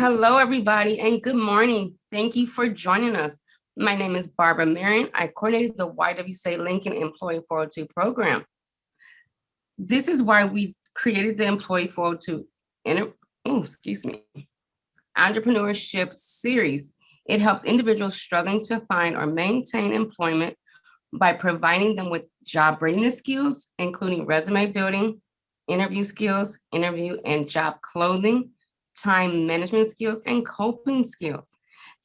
Hello, everybody, and good morning. Thank you for joining us. My name is Barbara Marion. I coordinated the YWCA Lincoln Employee 402 program. This is why we created the Employee 402 Entrepreneurship Series. It helps individuals struggling to find or maintain employment by providing them with job readiness skills, including resume building, interview skills, interview and job clothing, time management skills, and coping skills.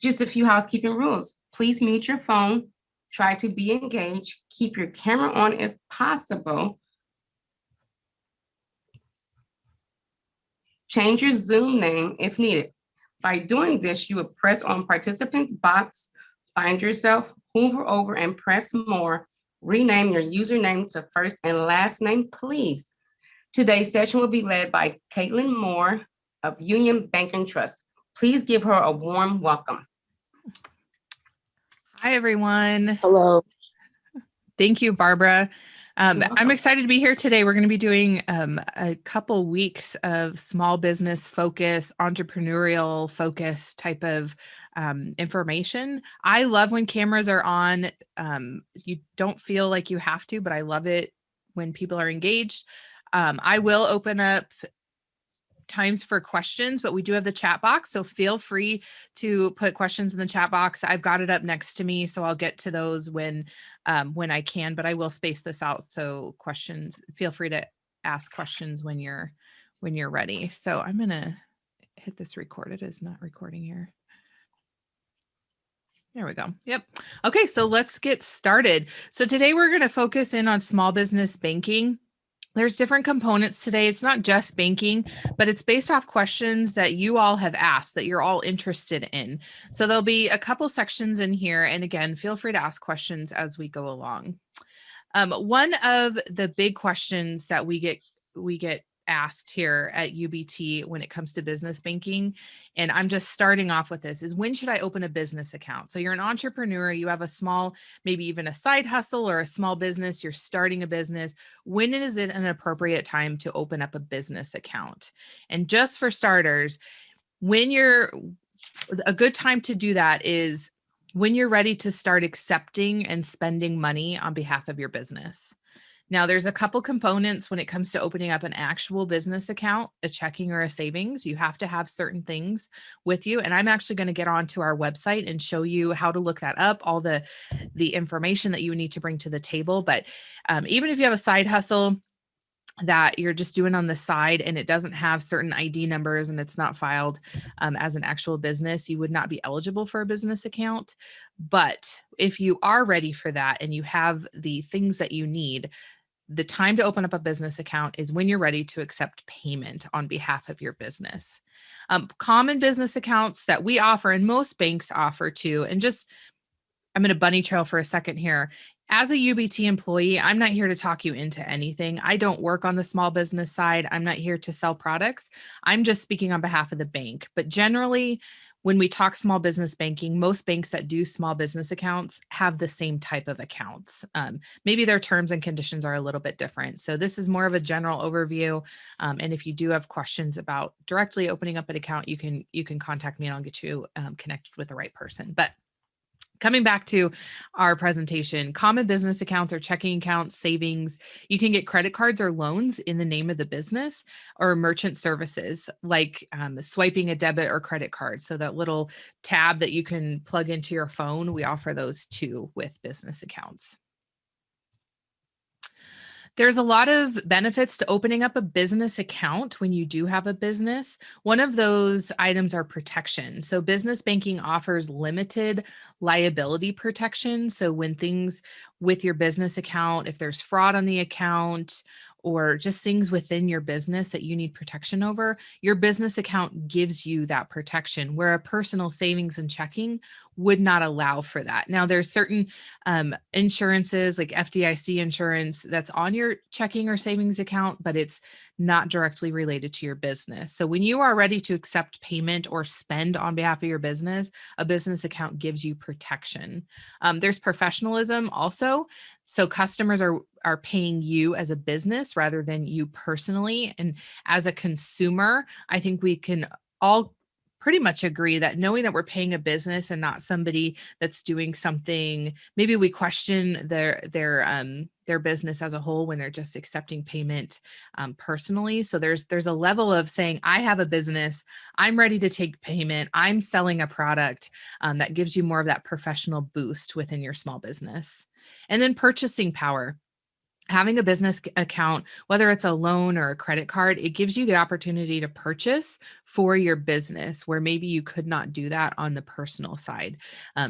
Just a few housekeeping rules. Please mute your phone. Try to be engaged. Keep your camera on if possible. Change your Zoom name if needed. By doing this, you would press on participant box, find yourself, hover over and press more. Rename your username to first and last name, please. Today's session will be led by Caitlin Moore of Union Bank and Trust. Please give her a warm welcome. Hi, everyone. Hello. Thank you, Barbara. I'm excited to be here today. We're going to be doing a couple weeks of small business focus, entrepreneurial focus type of information. I love when cameras are on. You don't feel like you have to, but I love it when people are engaged. I will open up times for questions, but we do have the chat box. So feel free to put questions in the chat box. I've got it up next to me, so I'll get to those when I can, but I will space this out. So questions, feel free to ask questions when you're ready. So I'm going to hit this record. It is not recording here. There we go. Yep. Okay. So let's get started. So today we're going to focus in on small business banking. There's different components today. It's not just banking, but it's based off questions that you all have asked that you're all interested in. So there'll be a couple sections in here. And again, feel free to ask questions as we go along. One of the big questions that we get asked here at UBT when it comes to business banking, and I'm just starting off with this, is when should I open a business account? So you're an entrepreneur, you have a small, maybe even a side hustle or a small business, you're starting a business. When is it an appropriate time to open up a business account? And just for starters, a good time to do that is when you're ready to start accepting and spending money on behalf of your business. Now, there's a couple components when it comes to opening up an actual business account, a checking or a savings. You have to have certain things with you. And I'm actually going to get onto our website and show you how to look that up, all the information that you need to bring to the table. But even if you have a side hustle that you're just doing on the side and it doesn't have certain ID numbers and it's not filed as an actual business, you would not be eligible for a business account. But if you are ready for that and you have the things that you need, the time to open up a business account is when you're ready to accept payment on behalf of your business. Common business accounts that we offer and most banks offer too, and just, I'm going to bunny trail for a second here. As a UBT employee, I'm not here to talk you into anything. I don't work on the small business side. I'm not here to sell products. I'm just speaking on behalf of the bank. But generally, when we talk small business banking, most banks that do small business accounts have the same type of accounts. Maybe their terms and conditions are a little bit different. So this is more of a general overview. And if you do have questions about directly opening up an account, you can contact me and I'll get you connected with the right person. But coming back to our presentation, common business accounts or checking accounts, savings, you can get credit cards or loans in the name of the business, or merchant services like swiping a debit or credit card. So that little tab that you can plug into your phone, we offer those too with business accounts. There's a lot of benefits to opening up a business account when you do have a business. One of those items are protection. So business banking offers limited liability protection. So when things with your business account, if there's fraud on the account or just things within your business that you need protection over, your business account gives you that protection, where a personal savings and checking would not allow for that. Now, there's certain insurances like FDIC insurance that's on your checking or savings account, but it's not directly related to your business. So when you are ready to accept payment or spend on behalf of your business, a business account gives you protection. There's professionalism also. So customers are paying you as a business rather than you personally. And as a consumer, I think we can all pretty much agree that knowing that we're paying a business and not somebody that's doing something, maybe we question their business as a whole when they're just accepting payment personally. So there's a level of saying, I have a business, I'm ready to take payment, I'm selling a product, that gives you more of that professional boost within your small business. And then purchasing power. Having a business account, whether it's a loan or a credit card, it gives you the opportunity to purchase for your business where maybe you could not do that on the personal side.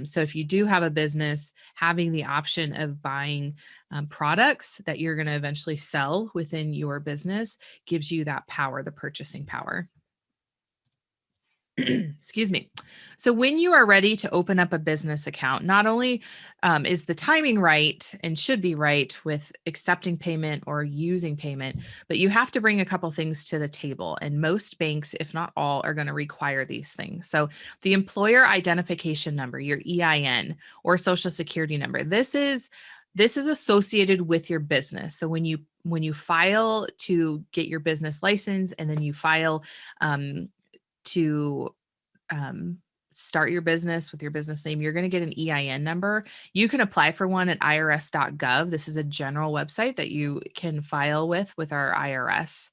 So if you do have a business, having the option of buying products that you're going to eventually sell within your business gives you that power, the purchasing power. Excuse me. So when you are ready to open up a business account, not only is the timing right and should be right with accepting payment or using payment, but you have to bring a couple things to the table. And most banks, if not all, are going to require these things. So the employer identification number, your EIN or social security number, this is associated with your business. So when you file to get your business license and then you file to start your business with your business name, you're going to get an EIN number. You can apply for one at irs.gov. This is a general website that you can file with our IRS.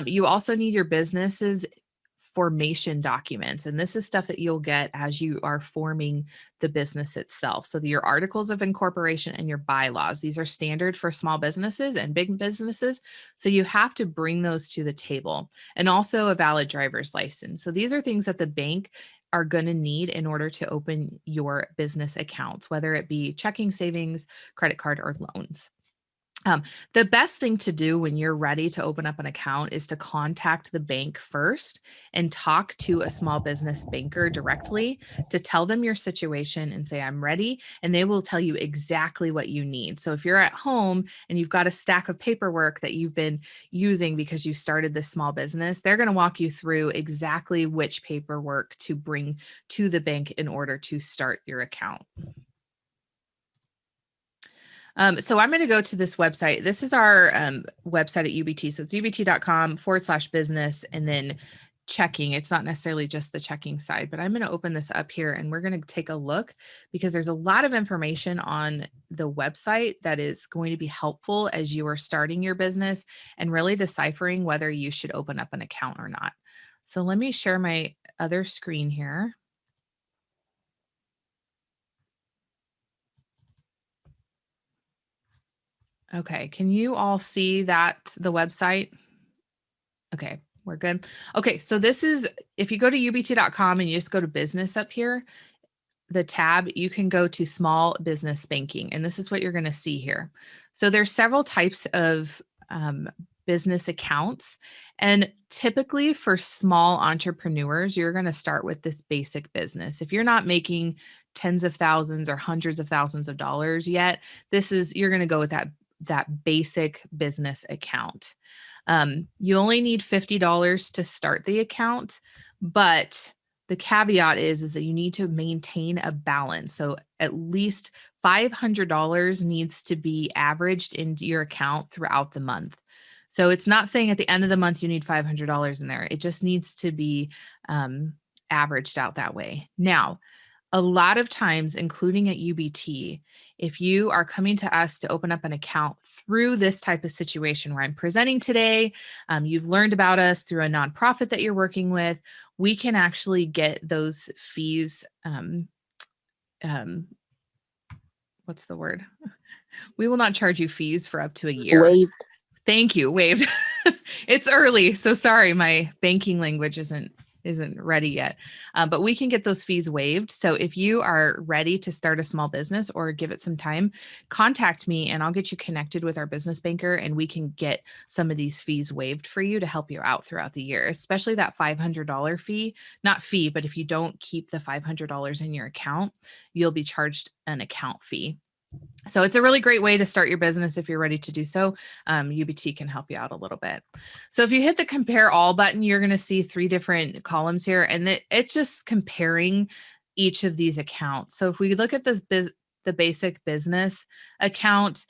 You also need your business's formation documents. And this is stuff that you'll get as you are forming the business itself. So your articles of incorporation and your bylaws, these are standard for small businesses and big businesses. So you have to bring those to the table, and also a valid driver's license. So these are things that the bank are going to need in order to open your business accounts, whether it be checking, savings, credit card, or loans. The best thing to do when you're ready to open up an account is to contact the bank first and talk to a small business banker directly to tell them your situation and say, I'm ready. And they will tell you exactly what you need. So if you're at home and you've got a stack of paperwork that you've been using because you started this small business, they're going to walk you through exactly which paperwork to bring to the bank in order to start your account. So I'm going to go to this website. This is our website at UBT. So it's ubt.com/business and then checking. It's not necessarily just the checking side, but I'm going to open this up here and we're going to take a look because there's a lot of information on the website that is going to be helpful as you are starting your business and really deciphering whether you should open up an account or not. So let me share my other screen here. Okay, can you all see that, the website? Okay, we're good. Okay, so this is, if you go to ubt.com and you just go to business up here, the tab, you can go to small business banking, and this is what you're going to see here. So there's several types of business accounts, and typically for small entrepreneurs, you're going to start with this basic business. If you're not making tens of thousands or hundreds of thousands of dollars yet, you're going to go with that basic business account. You only need $50 to start the account, but the caveat is that you need to maintain a balance. So at least $500 needs to be averaged into your account throughout the month. So it's not saying at the end of the month you need $500 in there. It just needs to be averaged out that way. Now, a lot of times, including at UBT, if you are coming to us to open up an account through this type of situation where I'm presenting today, you've learned about us through a nonprofit that you're working with, we can actually get those fees. What's the word? We will not charge you fees for up to a year. Waived. Thank you. Waived. It's early, so sorry, my banking language isn't ready yet, but we can get those fees waived. So if you are ready to start a small business or give it some time, contact me and I'll get you connected with our business banker and we can get some of these fees waived for you to help you out throughout the year, especially that $500 fee, not fee, but if you don't keep the $500 in your account, you'll be charged an account fee. So it's a really great way to start your business if you're ready to do so. UBT can help you out a little bit. So if you hit the compare all button, you're going to see 3 different columns here, and it's just comparing each of these accounts. So if we look at the basic business account,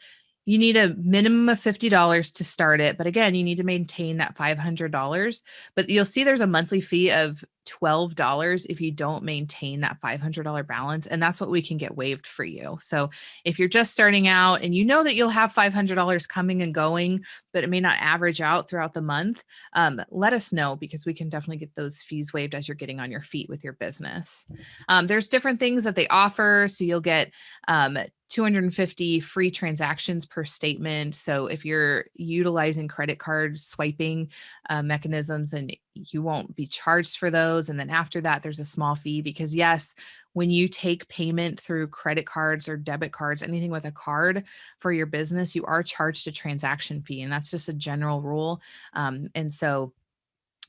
you need a minimum of $50 to start it. But again, you need to maintain that $500. But you'll see there's a monthly fee of $12 if you don't maintain that $500 balance. And that's what we can get waived for you. So if you're just starting out and you know that you'll have $500 coming and going, but it may not average out throughout the month, let us know, because we can definitely get those fees waived as you're getting on your feet with your business. There's different things that they offer. So you'll get 250 free transactions per statement. So if you're utilizing credit card swiping mechanisms, then you won't be charged for those. And then after that, there's a small fee, because yes, when you take payment through credit cards or debit cards, anything with a card for your business, you are charged a transaction fee. And that's just a general rule. And so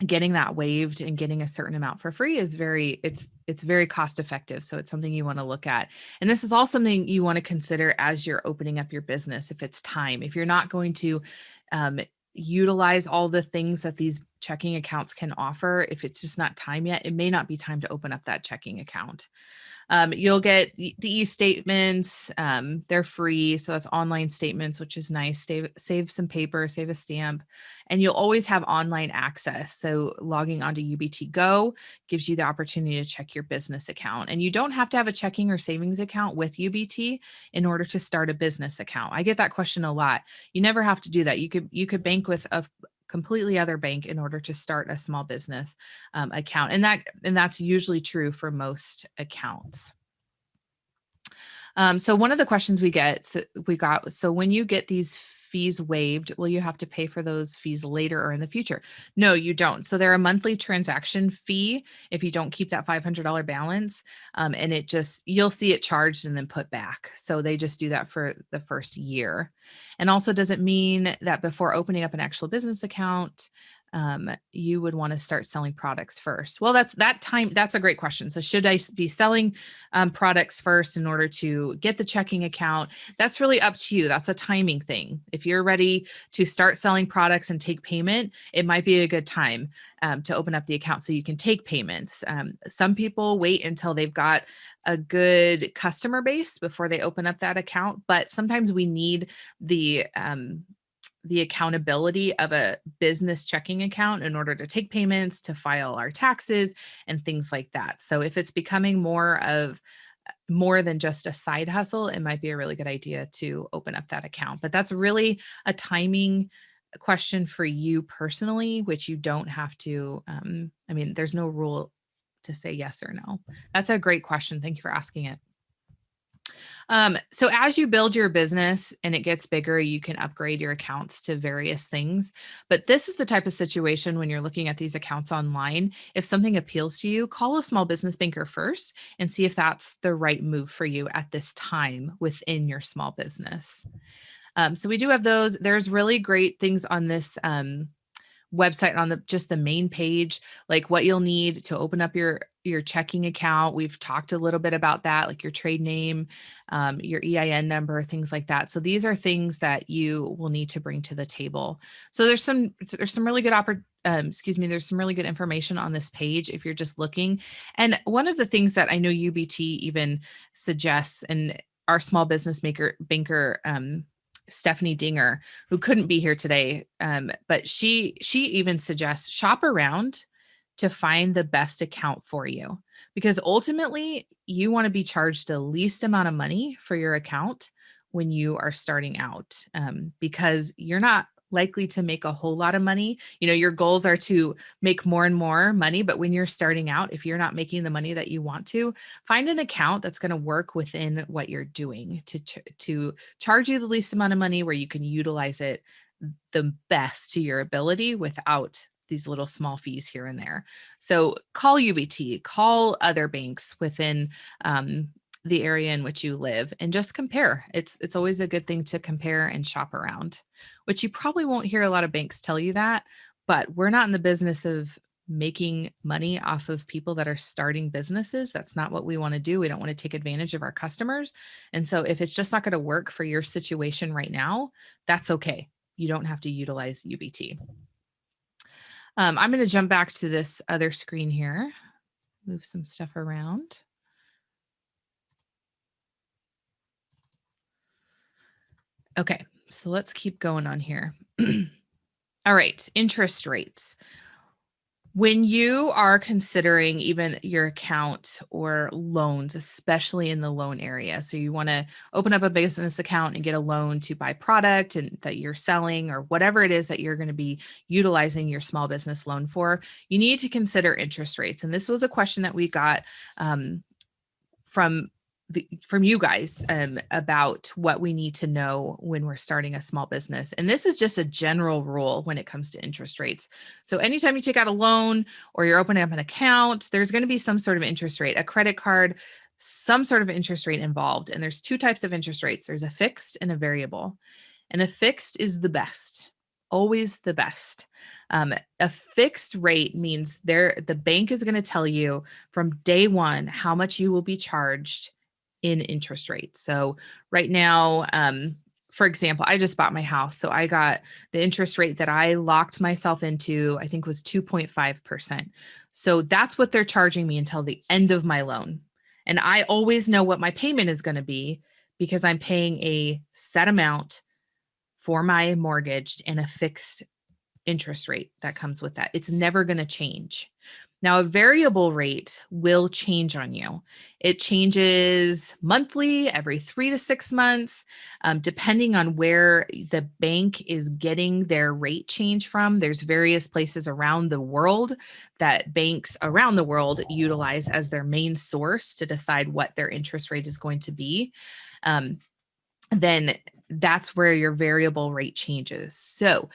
getting that waived and getting a certain amount for free is it's very cost effective. So it's something you want to look at. And this is all something you want to consider as you're opening up your business. If it's time, if you're not going to utilize all the things that these checking accounts can offer, if it's just not time yet, it may not be time to open up that checking account. You'll get the e-statements. They're free. So that's online statements, which is nice. Save some paper, save a stamp, and you'll always have online access. So logging onto UBT Go gives you the opportunity to check your business account. And you don't have to have a checking or savings account with UBT in order to start a business account. I get that question a lot. You never have to do that. You could bank with a completely other bank in order to start a small business account. And that's usually true for most accounts. So one of the questions we got, so when you get these fees waived, will you have to pay for those fees later or in the future? No, you don't. So they're a monthly transaction fee if you don't keep that $500 balance, and you'll see it charged and then put back. So they just do that for the first year. And also, does it mean that before opening up an actual business account, you would want to start selling products first? Well, that's a great question. So should I be selling products first in order to get the checking account? That's really up to you. That's a timing thing. If you're ready to start selling products and take payment, it might be a good time to open up the account so you can take payments. Some people wait until they've got a good customer base before they open up that account, but sometimes we need the accountability of a business checking account in order to take payments, to file our taxes, and things like that. So if it's becoming more than just a side hustle, it might be a really good idea to open up that account. But that's really a timing question for you personally, which you don't have to, there's no rule to say yes or no. That's a great question. Thank you for asking it. So as you build your business and it gets bigger, you can upgrade your accounts to various things. But this is the type of situation when you're looking at these accounts online. If something appeals to you, call a small business banker first and see if that's the right move for you at this time within your small business. So we do have those. There's really great things on this website on just the main page, like what you'll need to open up your checking account. We've talked a little bit about that, like your trade name, your EIN number, things like that. So these are things that you will need to bring to the table. So there's some really good there's some really good information on this page if you're just looking. And one of the things that I know UBT even suggests, and our small business banker, Stephanie Dinger, who couldn't be here today, but she even suggests shop around to find the best account for you, because ultimately you want to be charged the least amount of money for your account when you are starting out, because you're not likely to make a whole lot of money. Your goals are to make more and more money, but when you're starting out, if you're not making the money that you want to, find an account that's going to work within what you're doing to charge you the least amount of money, where you can utilize it the best to your ability without these little small fees here and there. So call UBT, call other banks within the area in which you live, and just compare. It's always a good thing to compare and shop around, which you probably won't hear a lot of banks tell you that, but we're not in the business of making money off of people that are starting businesses. That's not what we want to do. We don't want to take advantage of our customers. And so if it's just not going to work for your situation right now, that's okay. You don't have to utilize UBT. I'm going to jump back to this other screen here, move some stuff around. Okay, so let's keep going on here. All right, interest rates. When you are considering even your account or loans, especially in the loan area, so you want to open up a business account and get a loan to buy product and that you're selling or whatever it is that you're going to be utilizing your small business loan for, you need to consider interest rates. And this was a question that we got from you guys about what we need to know when we're starting a small business. And this is just a general rule when it comes to interest rates. So anytime you take out a loan or you're opening up an account, there's going to be some sort of interest rate, a credit card, some sort of interest rate involved. And there's two types of interest rates. There's a fixed and a variable. And a fixed is the best, always the best. A fixed rate means the bank is going to tell you from day one how much you will be charged in interest rate. So right now, for example, I just bought my house. So I got the interest rate that I locked myself into, I think was 2.5%. So that's what they're charging me until the end of my loan. And I always know what my payment is going to be because I'm paying a set amount for my mortgage and a fixed interest rate that comes with that. It's never going to change. Now, a variable rate will change on you. It changes monthly, every 3 to 6 months, depending on where the bank is getting their rate change from. There's various places around the world that banks around the world utilize as their main source to decide what their interest rate is going to be. Then that's where your variable rate changes. So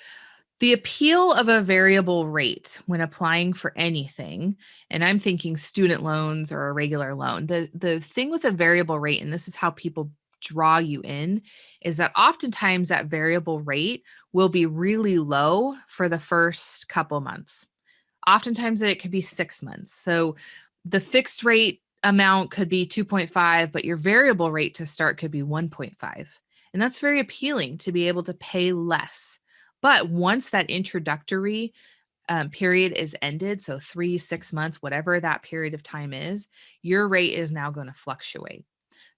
the appeal of a variable rate when applying for anything, and I'm thinking student loans or a regular loan, the thing with a variable rate, and this is how people draw you in, is that oftentimes that variable rate will be really low for the first couple months. Oftentimes it could be 6 months. So the fixed rate amount could be 2.5, but your variable rate to start could be 1.5. And that's very appealing to be able to pay less. But once that introductory period is ended, so 3, 6 months, whatever that period of time is, your rate is now going to fluctuate.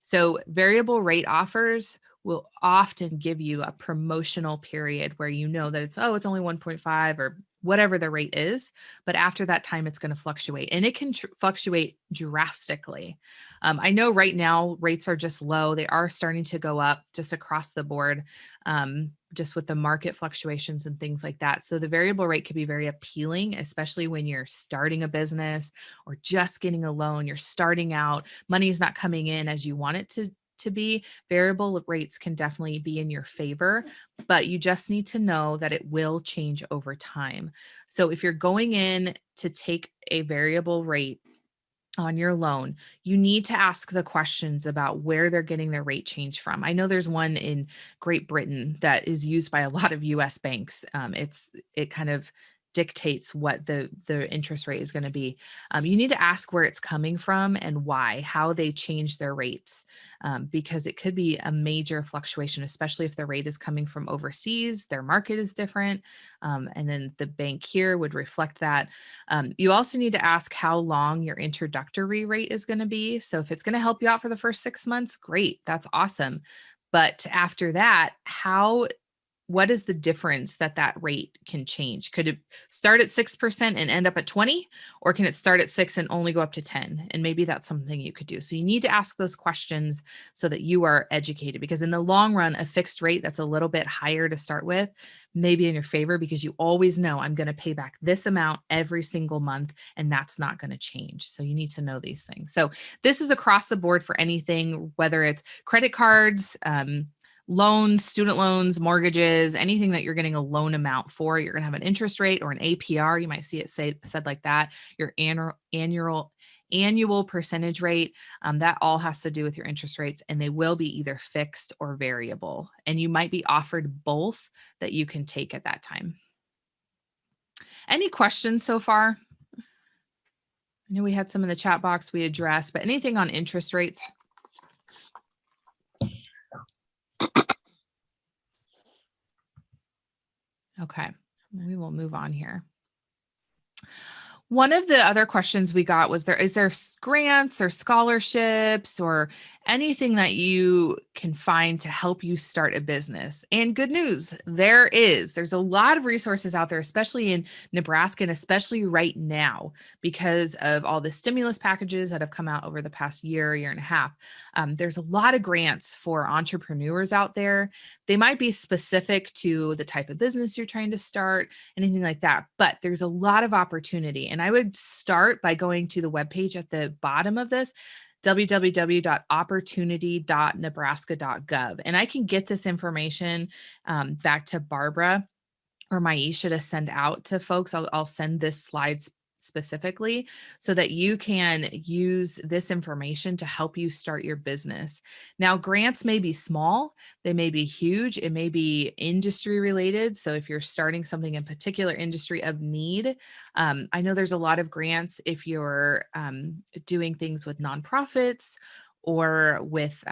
So variable rate offers will often give you a promotional period where you know that it's only 1.5 or whatever the rate is. But after that time, it's going to fluctuate, and it can fluctuate drastically. I know right now rates are just low. They are starting to go up just across the board, just with the market fluctuations and things like that. So the variable rate can be very appealing, especially when you're starting a business or just getting a loan. You're starting out, money's not coming in as you want it to be. Variable rates can definitely be in your favor, but you just need to know that it will change over time. So if you're going in to take a variable rate on your loan, you need to ask the questions about where they're getting their rate change from. I know there's one in Great Britain that is used by a lot of US banks. It kind of dictates what the interest rate is going to be. You need to ask where it's coming from and why, how they change their rates, because it could be a major fluctuation, especially if the rate is coming from overseas, their market is different, and then the bank here would reflect that. You also need to ask how long your introductory rate is going to be. So if it's going to help you out for the first 6 months, great, that's awesome. But after that, what is the difference that rate can change? Could it start at 6% and end up at 20, or can it start at 6 and only go up to 10? And maybe that's something you could do. So you need to ask those questions so that you are educated, because in the long run, a fixed rate that's a little bit higher to start with may be in your favor, because you always know I'm going to pay back this amount every single month, and that's not going to change. So you need to know these things. So this is across the board for anything, whether it's credit cards, loans, student loans, mortgages, anything that you're getting a loan amount for, you're going to have an interest rate or an APR. You might see it said like that. Your annual percentage rate, that all has to do with your interest rates, and they will be either fixed or variable. And you might be offered both that you can take at that time. Any questions so far? I know we had some in the chat box we addressed, but anything on interest rates? Okay, we will move on here. One of the other questions we got was is there grants or scholarships or anything that you can find to help you start a business? And good news, there is. There's a lot of resources out there, especially in Nebraska and especially right now because of all the stimulus packages that have come out over the past year and a half. There's a lot of grants for entrepreneurs out there. They might be specific to the type of business you're trying to start, anything like that. But there's a lot of opportunity. And I would start by going to the webpage at the bottom of this, www.opportunity.nebraska.gov. And I can get this information back to Barbara or Maisha to send out to folks. I'll send this slide specifically so that you can use this information to help you start your business. Now, grants may be small, they may be huge, it may be industry related. So if you're starting something in particular industry of need, I know there's a lot of grants if you're doing things with nonprofits or with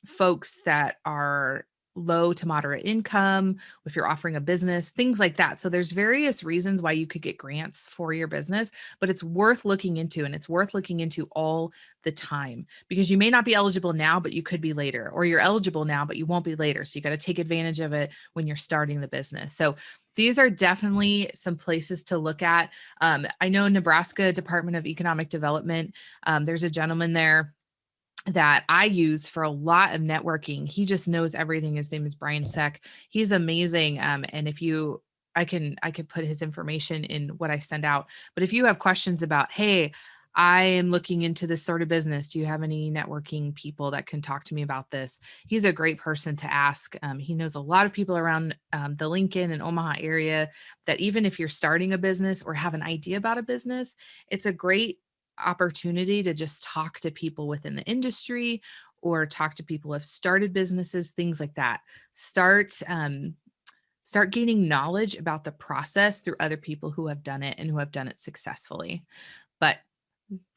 folks that are low to moderate income, if you're offering a business, things like that. So there's various reasons why you could get grants for your business, but it's worth looking into, and it's worth looking into all the time because you may not be eligible now, but you could be later, or you're eligible now, but you won't be later. So you got to take advantage of it when you're starting the business. So these are definitely some places to look at. I know Nebraska Department of Economic Development, there's a gentleman there that I use for a lot of networking. He just knows everything. His name is Brian Seck. He's amazing. And if you, I could put his information in what I send out. But if you have questions about, hey, I am looking into this sort of business, do you have any networking people that can talk to me about this? He's a great person to ask. He knows a lot of people around the Lincoln and Omaha area that even if you're starting a business or have an idea about a business, it's a great opportunity to just talk to people within the industry or talk to people who have started businesses, things like that. Start gaining knowledge about the process through other people who have done it and who have done it successfully. But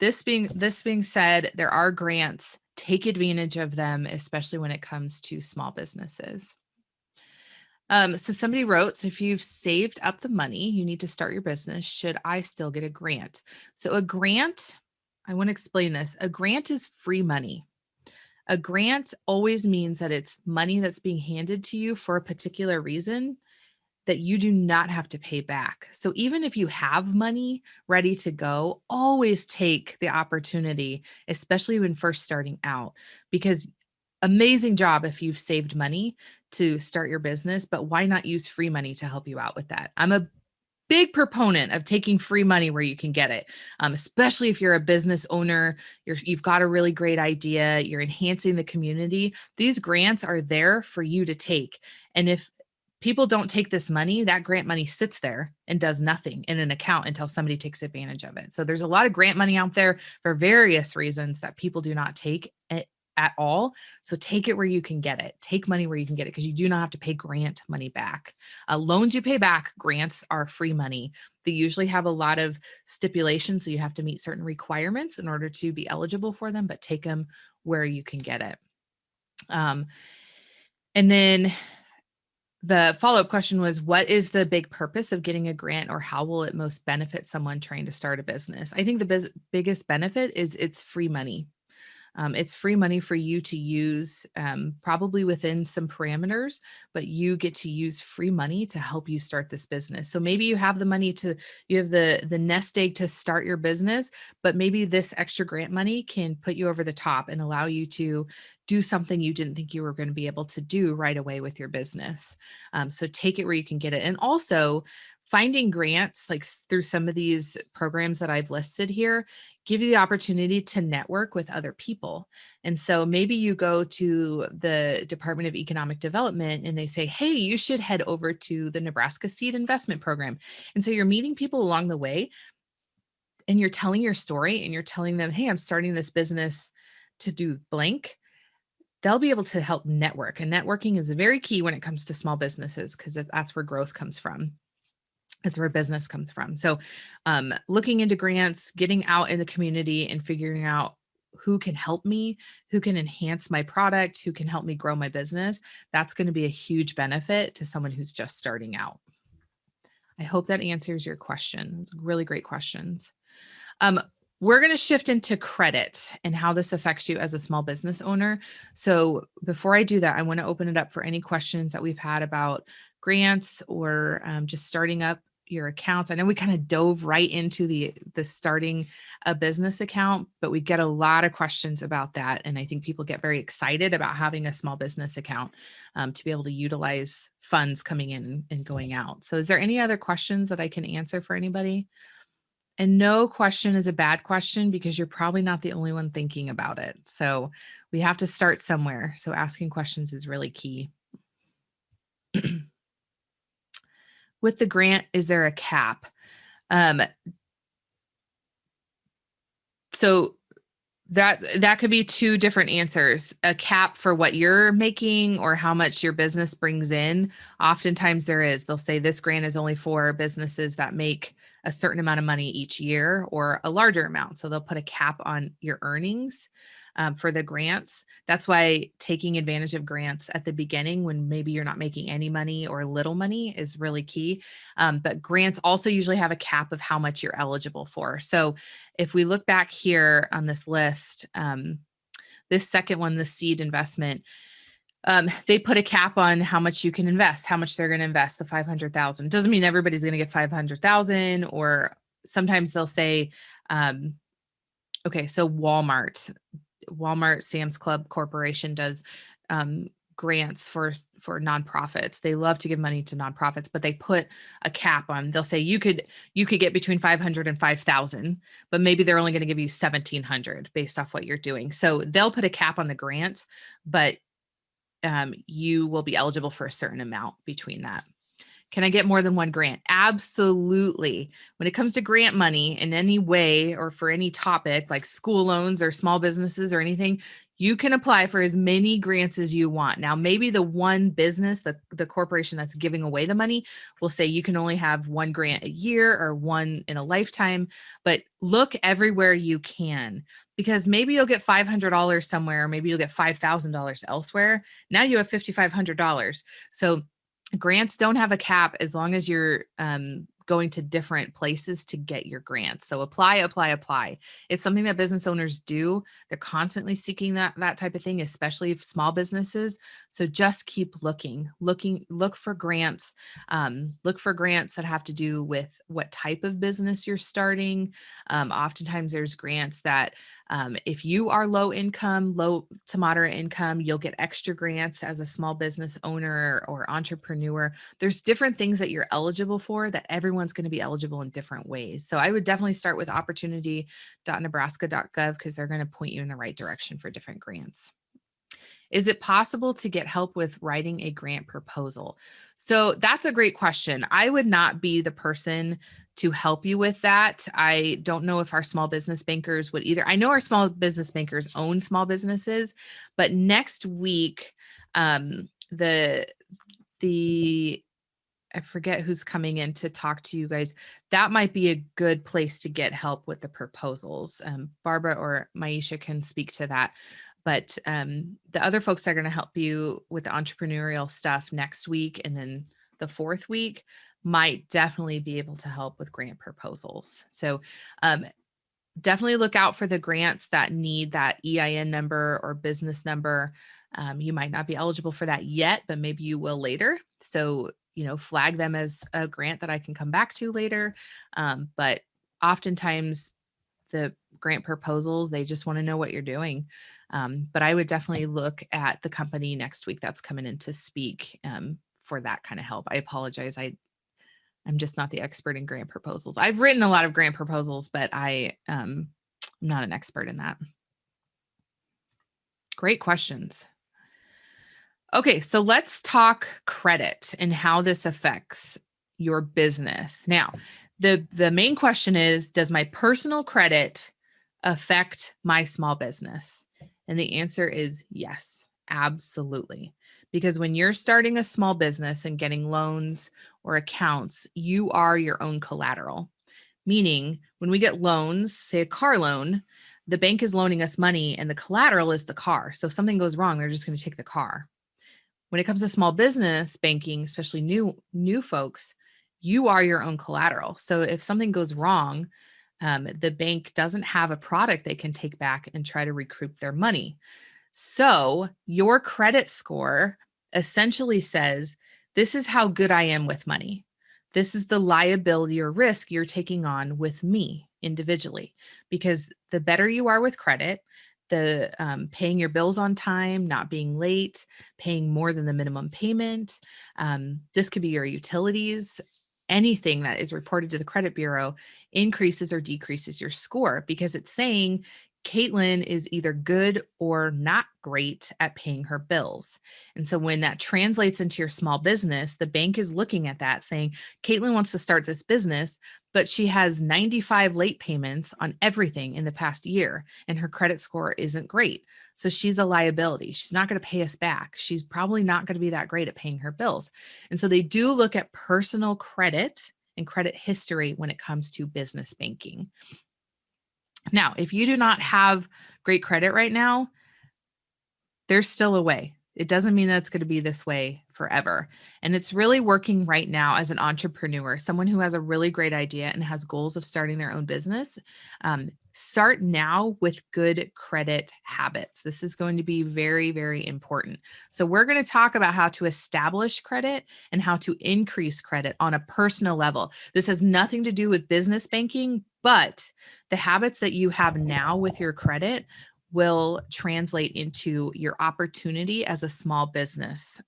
this being said, there are grants. Take advantage of them, especially when it comes to small businesses. So somebody wrote, so if you've saved up the money, you need to start your business. Should I still get a grant? So a grant, I want to explain this. A grant is free money. A grant always means that it's money that's being handed to you for a particular reason that you do not have to pay back. So even if you have money ready to go, always take the opportunity, especially when first starting out, because amazing job if you've saved money to start your business, but why not use free money to help you out with that? I'm a big proponent of taking free money where you can get it, especially if you're a business owner, you've got a really great idea, you're enhancing the community. These grants are there for you to take. And if people don't take this money, that grant money sits there and does nothing in an account until somebody takes advantage of it. So there's a lot of grant money out there for various reasons that people do not take at all. So take it where you can get it. Take money where you can get it because you do not have to pay grant money back. Loans you pay back, grants are free money. They usually have a lot of stipulations. So you have to meet certain requirements in order to be eligible for them, but take them where you can get it. And then the follow-up question was, what is the big purpose of getting a grant, or how will it most benefit someone trying to start a business? I think the biggest benefit is it's free money. It's free money for you to use, probably within some parameters, but you get to use free money to help you start this business. So maybe you have the money you have the nest egg to start your business, but maybe this extra grant money can put you over the top and allow you to do something you didn't think you were going to be able to do right away with your business. So take it where you can get it. And also finding grants like through some of these programs that I've listed here give you the opportunity to network with other people. And so maybe you go to the Department of Economic Development and they say, hey, you should head over to the Nebraska Seed Investment Program. And so you're meeting people along the way and you're telling your story and you're telling them, hey, I'm starting this business to do blank. They'll be able to help network. And networking is very key when it comes to small businesses because that's where growth comes from. It's where business comes from. So looking into grants, getting out in the community and figuring out who can help me, who can enhance my product, who can help me grow my business, that's going to be a huge benefit to someone who's just starting out. I hope that answers your question. It's really great questions. Um, we're going to shift into credit and how this affects you as a small business owner. So before I do that, I want to open it up for any questions that we've had about grants or just starting up your accounts. I know we kind of dove right into the starting a business account, but we get a lot of questions about that. And I think people get very excited about having a small business account to be able to utilize funds coming in and going out. So is there any other questions that I can answer for anybody? And no question is a bad question because you're probably not the only one thinking about it. So we have to start somewhere. So asking questions is really key. With the grant, is there a cap? Um, so that could be two different answers. A cap for what you're making or how much your business brings in. Oftentimes there is. They'll say this grant is only for businesses that make a certain amount of money each year or a larger amount. So they'll put a cap on your earnings for the grants. That's why taking advantage of grants at the beginning when maybe you're not making any money or little money is really key. But grants also usually have a cap of how much you're eligible for. So if we look back here on this list, this second one, the seed investment, they put a cap on how much you can invest, how much they're going to invest, the 500,000. Doesn't mean everybody's going to get 500,000, or sometimes they'll say, okay, so Walmart, Sam's Club Corporation does grants for nonprofits. They love to give money to nonprofits, but they put a cap on. They'll say you could get between 500 and 5,000, but maybe they're only going to give you 1,700 based off what you're doing. So they'll put a cap on the grant, but you will be eligible for a certain amount between that. Can I get more than one grant? Absolutely. When it comes to grant money in any way or for any topic like school loans or small businesses or anything, you can apply for as many grants as you want. Now, maybe the one business, the corporation that's giving away the money will say you can only have one grant a year or one in a lifetime, but look everywhere you can, because maybe you'll get $500 somewhere, maybe you'll get $5,000 elsewhere. Now you have $5,500. So grants don't have a cap as long as you're going to different places to get your grants. So apply. It's something that business owners do. They're constantly seeking that type of thing, especially small businesses. So just keep look for grants. Look for grants that have to do with what type of business you're starting. Oftentimes there's grants that if you are low to moderate income, you'll get extra grants as a small business owner or entrepreneur. There's different things that you're eligible for that everyone's going to be eligible in different ways. So I would definitely start with opportunity.nebraska.gov because they're going to point you in the right direction for different grants. Is it possible to get help with writing a grant proposal? So that's a great question. I would not be the person to help you with that. I don't know if our small business bankers would either. I know our small business bankers own small businesses, but next week, the I forget who's coming in to talk to you guys. That might be a good place to get help with the proposals. Barbara or Maisha can speak to that. But the other folks that are going to help you with the entrepreneurial stuff next week and then the fourth week might definitely be able to help with grant proposals. So definitely look out for the grants that need that EIN number or business number. You might not be eligible for that yet, but maybe you will later. So, flag them as a grant that I can come back to later. But oftentimes the grant proposals, they just want to know what you're doing. But I would definitely look at the company next week that's coming in to speak for that kind of help. I apologize. I'm just not the expert in grant proposals. I've written a lot of grant proposals, but I'm not an expert in that. Great questions. Okay, so let's talk credit and how this affects your business. Now, the main question is, does my personal credit affect my small business? And the answer is yes, absolutely. Because when you're starting a small business and getting loans or accounts, you are your own collateral. Meaning, when we get loans, say a car loan, the bank is loaning us money and the collateral is the car. So if something goes wrong, they're just going to take the car. When it comes to small business banking, especially new folks, you are your own collateral. So if something goes wrong, the bank doesn't have a product they can take back and try to recoup their money. So your credit score essentially says, this is how good I am with money. This is the liability or risk you're taking on with me individually. Because the better you are with credit, the paying your bills on time, not being late, paying more than the minimum payment. This could be your utilities. Anything that is reported to the credit bureau increases or decreases your score because it's saying Caitlin is either good or not great at paying her bills. And so when that translates into your small business, the bank is looking at that saying, Caitlin wants to start this business, but she has 95 late payments on everything in the past year, and her credit score isn't great. So she's a liability. She's not going to pay us back. She's probably not going to be that great at paying her bills. And so they do look at personal credit and credit history when it comes to business banking. Now, if you do not have great credit right now, there's still a way. It doesn't mean that it's going to be this way forever. And it's really working right now as an entrepreneur, someone who has a really great idea and has goals of starting their own business. Start now with good credit habits. This is going to be very, very important. So we're going to talk about how to establish credit and how to increase credit on a personal level. This has nothing to do with business banking, but the habits that you have now with your credit will translate into your opportunity as a small business,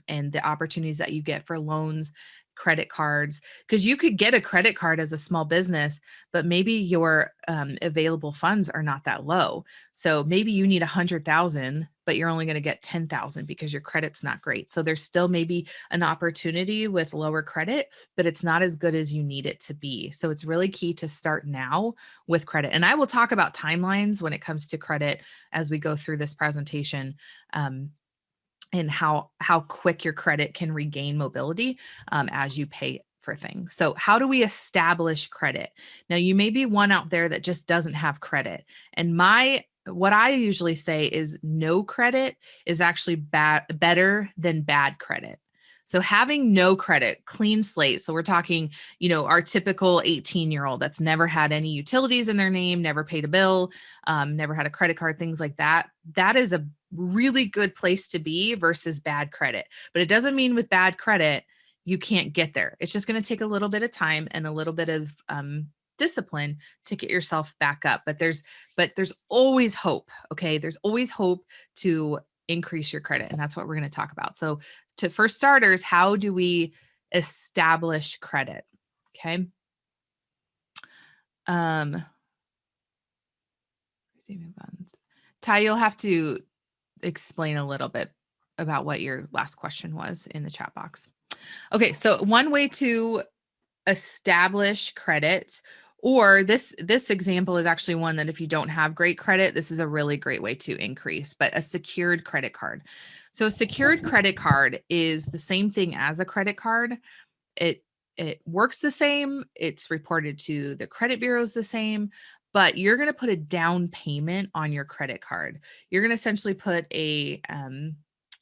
and the opportunities that you get for loans, credit cards, because you could get a credit card as a small business, but maybe your available funds are not that low. So maybe you need 100,000, but you're only going to get 10,000 because your credit's not great. So there's still maybe an opportunity with lower credit, but it's not as good as you need it to be. So it's really key to start now with credit. And I will talk about timelines when it comes to credit as we go through this presentation. And how quick your credit can regain mobility as you pay for things. So how do we establish credit? Now, you may be one out there that just doesn't have credit. And what I usually say is no credit is actually better than bad credit. So having no credit, clean slate. So we're talking, our typical 18-year-old that's never had any utilities in their name, never paid a bill, never had a credit card, things like that. That is a really good place to be versus bad credit. But it doesn't mean with bad credit, you can't get there. It's just going to take a little bit of time and a little bit of discipline to get yourself back up. But there's always hope. Okay. There's always hope to increase your credit. And that's what we're going to talk about. So for starters, how do we establish credit? Okay. Receiving funds. Ty, you'll have to explain a little bit about what your last question was in the chat box. Okay, so one way to establish credit, or this example is actually one that if you don't have great credit, this is a really great way to increase, but a secured credit card. So a secured credit card is the same thing as a credit card. It works the same. It's reported to the credit bureaus the same, but you're going to put a down payment on your credit card. You're going to essentially put a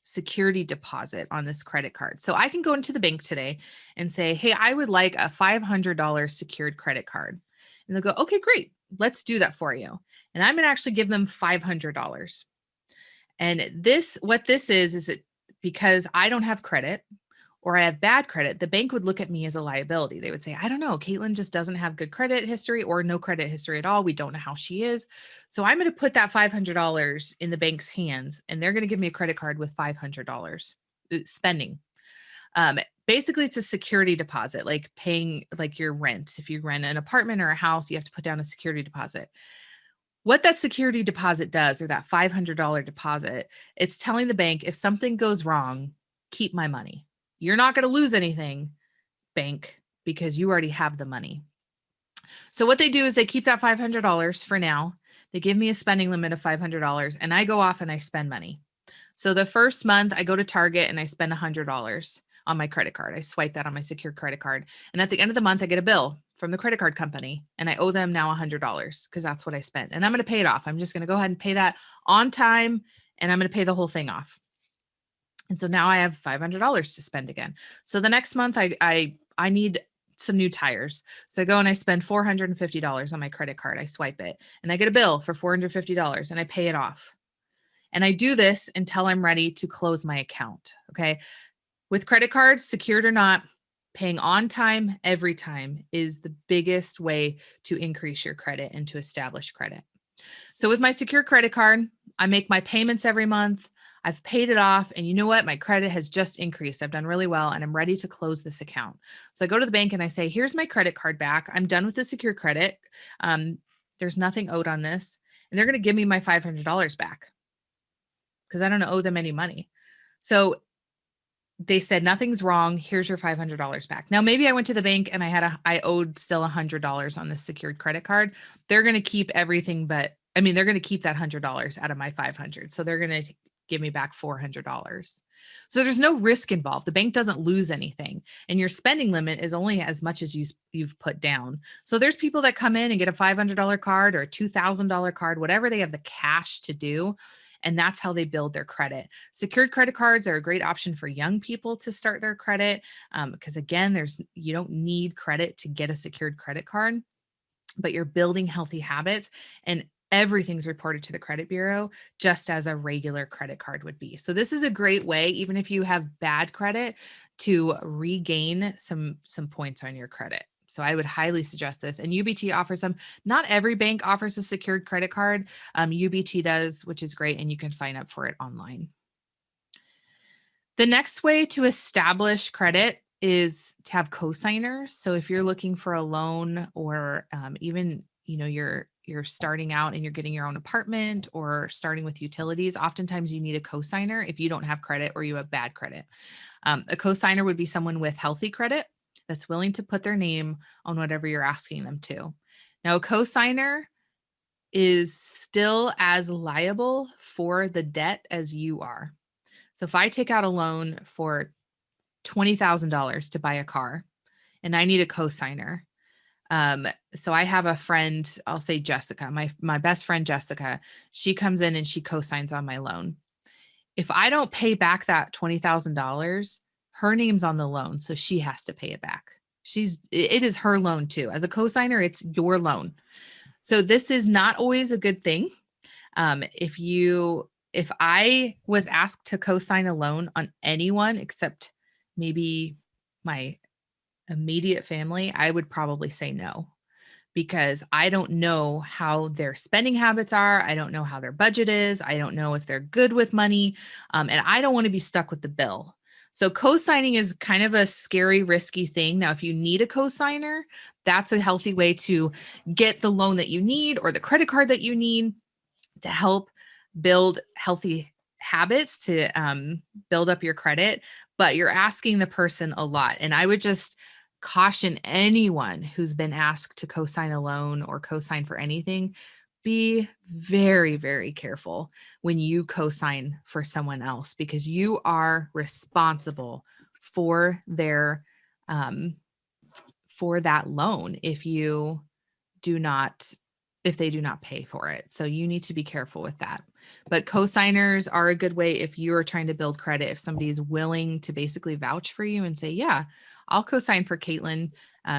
security deposit on this credit card. So I can go into the bank today and say, hey, I would like a $500 secured credit card. And they'll go, okay, great. Let's do that for you. And I'm going to actually give them $500. And what this is it because I don't have credit or I have bad credit, the bank would look at me as a liability. They would say, I don't know, Caitlin just doesn't have good credit history or no credit history at all. We don't know how she is. So I'm going to put that $500 in the bank's hands and they're going to give me a credit card with $500 spending. Basically, it's a security deposit, like paying like your rent. If you rent an apartment or a house, you have to put down a security deposit. What that security deposit does, or that $500 deposit, it's telling the bank, if something goes wrong, keep my money. You're not going to lose anything, bank, because you already have the money. So what they do is they keep that $500 for now. They give me a spending limit of $500 and I go off and I spend money. So the first month I go to Target and I spend $100 on my credit card. I swipe that on my secured credit card. And at the end of the month, I get a bill from the credit card company and I owe them now $100 because that's what I spent. And I'm going to pay it off. I'm just going to go ahead and pay that on time and I'm going to pay the whole thing off. And so now I have $500 to spend again. So the next month I need some new tires. So I go and I spend $450 on my credit card. I swipe it and I get a bill for $450 and I pay it off. And I do this until I'm ready to close my account. Okay. With credit cards, secured or not, paying on time every time is the biggest way to increase your credit and to establish credit. So with my secure credit card, I make my payments every month. I've paid it off. And you know what? My credit has just increased. I've done really well and I'm ready to close this account. So I go to the bank and I say, here's my credit card back. I'm done with the secure credit. There's nothing owed on this. And they're going to give me my $500 back because I don't owe them any money. So they said, nothing's wrong. Here's your $500 back. Now, maybe I went to the bank and I owed still $100 on this secured credit card. They're going to keep everything, they're going to keep that $100 out of my 500. So they're going to give me back $400. So there's no risk involved. The bank doesn't lose anything. And your spending limit is only as much as you've put down. So there's people that come in and get a $500 card or a $2,000 card, whatever they have the cash to do. And that's how they build their credit. Secured credit cards are a great option for young people to start their credit. Because again, you don't need credit to get a secured credit card, but you're building healthy habits and everything's reported to the credit bureau just as a regular credit card would be. So this is a great way, even if you have bad credit, to regain some points on your credit. So I would highly suggest this. And UBT offers them. Not every bank offers a secured credit card. UBT does, which is great. And you can sign up for it online. The next way to establish credit is to have co-signers. So if you're looking for a loan or even, you're starting out and you're getting your own apartment or starting with utilities, oftentimes you need a co-signer if you don't have credit or you have bad credit. A co-signer would be someone with healthy credit that's willing to put their name on whatever you're asking them to. Now, a co-signer is still as liable for the debt as you are. So if I take out a loan for $20,000 to buy a car and I need a co-signer, so I have a friend, I'll say Jessica, my best friend, Jessica, she comes in and she co-signs on my loan. If I don't pay back that $20,000, her name's on the loan, so she has to pay it back. It is her loan too. As a co-signer, it's your loan. So this is not always a good thing. If I was asked to co-sign a loan on anyone except maybe my immediate family, I would probably say no, because I don't know how their spending habits are. I don't know how their budget is. I don't know if they're good with money. And I don't want to be stuck with the bill. So co-signing is kind of a scary, risky thing. Now, if you need a co-signer, that's a healthy way to get the loan that you need or the credit card that you need to help build healthy habits to build up your credit. But you're asking the person a lot. And I would just caution anyone who's been asked to co-sign a loan or co-sign for anything, be very, very careful when you co-sign for someone else, because you are responsible for their for that loan if they do not pay for it. So you need to be careful with that. But co-signers are a good way if you are trying to build credit. If somebody is willing to basically vouch for you and say, yeah, I'll co-sign for Caitlin.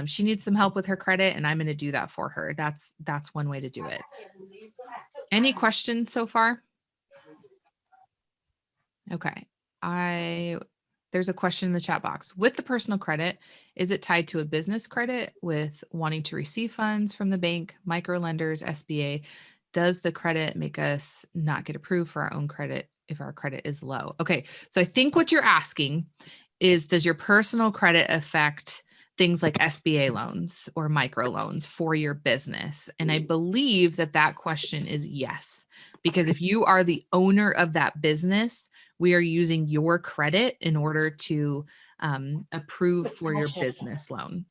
She needs some help with her credit and I'm going to do that for her. That's one way to do it. Any questions so far? Okay. There's a question in the chat box. With the personal credit, is it tied to a business credit with wanting to receive funds from the bank, micro lenders, SBA? Does the credit make us not get approved for our own credit if our credit is low? Okay. So I think what you're asking is, does your personal credit affect things like SBA loans or micro loans for your business? And I believe that question is yes, because if you are the owner of that business, we are using your credit in order to approve for your business loan.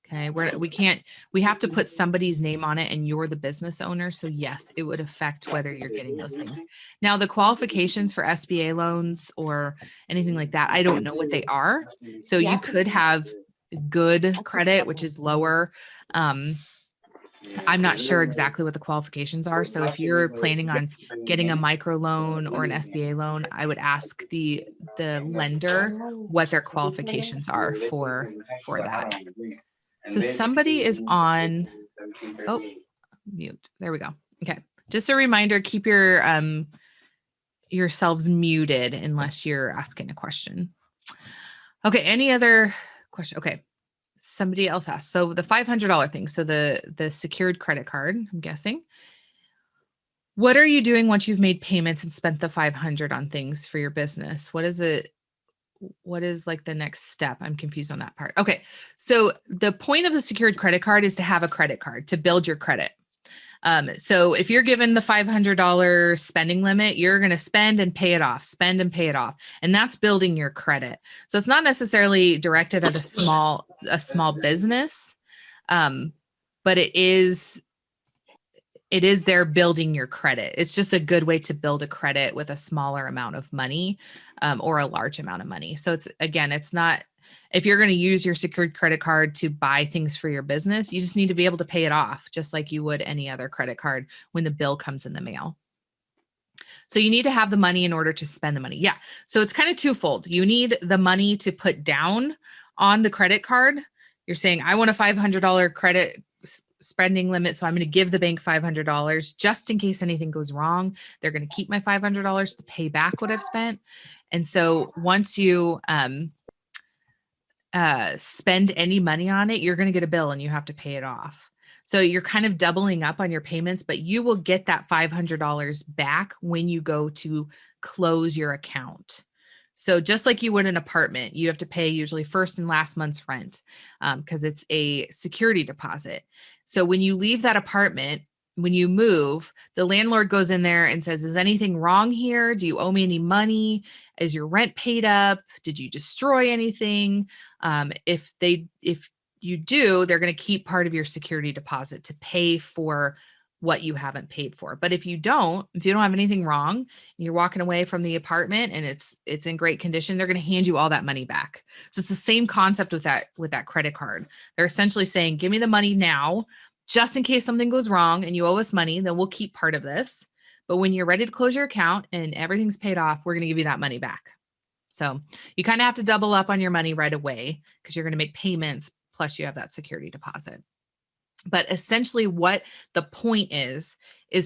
Okay. We have to put somebody's name on it and you're the business owner. So yes, it would affect whether you're getting those things. Now, the qualifications for SBA loans or anything like that, I don't know what they are. So you could have good credit, which is lower. I'm not sure exactly what the qualifications are. So if you're planning on getting a micro loan or an SBA loan, I would ask the lender what their qualifications are for that. So somebody is on, oh, mute. There we go. Okay. Just a reminder, keep your yourselves muted unless you're asking a question. Okay. Any other question? Okay. Somebody else asked. So the $500 thing. So the secured credit card, I'm guessing. What are you doing once you've made payments and spent the 500 on things for your business? What is it? What is like the next step? I'm confused on that part. Okay. So the point of the secured credit card is to have a credit card to build your credit. So if you're given the $500 spending limit, you're going to spend and pay it off, spend and pay it off. And that's building your credit. So it's not necessarily directed at a small business. But it is there building your credit. It's just a good way to build a credit with a smaller amount of money, or a large amount of money. So it's not, if you're going to use your secured credit card to buy things for your business, you just need to be able to pay it off just like you would any other credit card when the bill comes in the mail. So you need to have the money in order to spend the money. Yeah. So it's kind of twofold. You need the money to put down on the credit card. You're saying, I want a $500 credit spending limit. So I'm going to give the bank $500 just in case anything goes wrong. They're going to keep my $500 to pay back what I've spent. And so once you spend any money on it, you're going to get a bill and you have to pay it off. So you're kind of doubling up on your payments, but you will get that $500 back when you go to close your account. So just like you would an apartment, you have to pay usually first and last month's rent, because it's a security deposit. So when you leave that apartment, when you move, the landlord goes in there and says, is anything wrong here? Do you owe me any money? Is your rent paid up? Did you destroy anything? If you do, they're going to keep part of your security deposit to pay for what you haven't paid for. But if you don't have anything wrong, and you're walking away from the apartment and it's in great condition, they're going to hand you all that money back. So it's the same concept with that credit card. They're essentially saying, give me the money now, just in case something goes wrong and you owe us money, then we'll keep part of this. But when you're ready to close your account and everything's paid off, we're going to give you that money back. So you kind of have to double up on your money right away because you're going to make payments, plus you have that security deposit. But essentially what the point is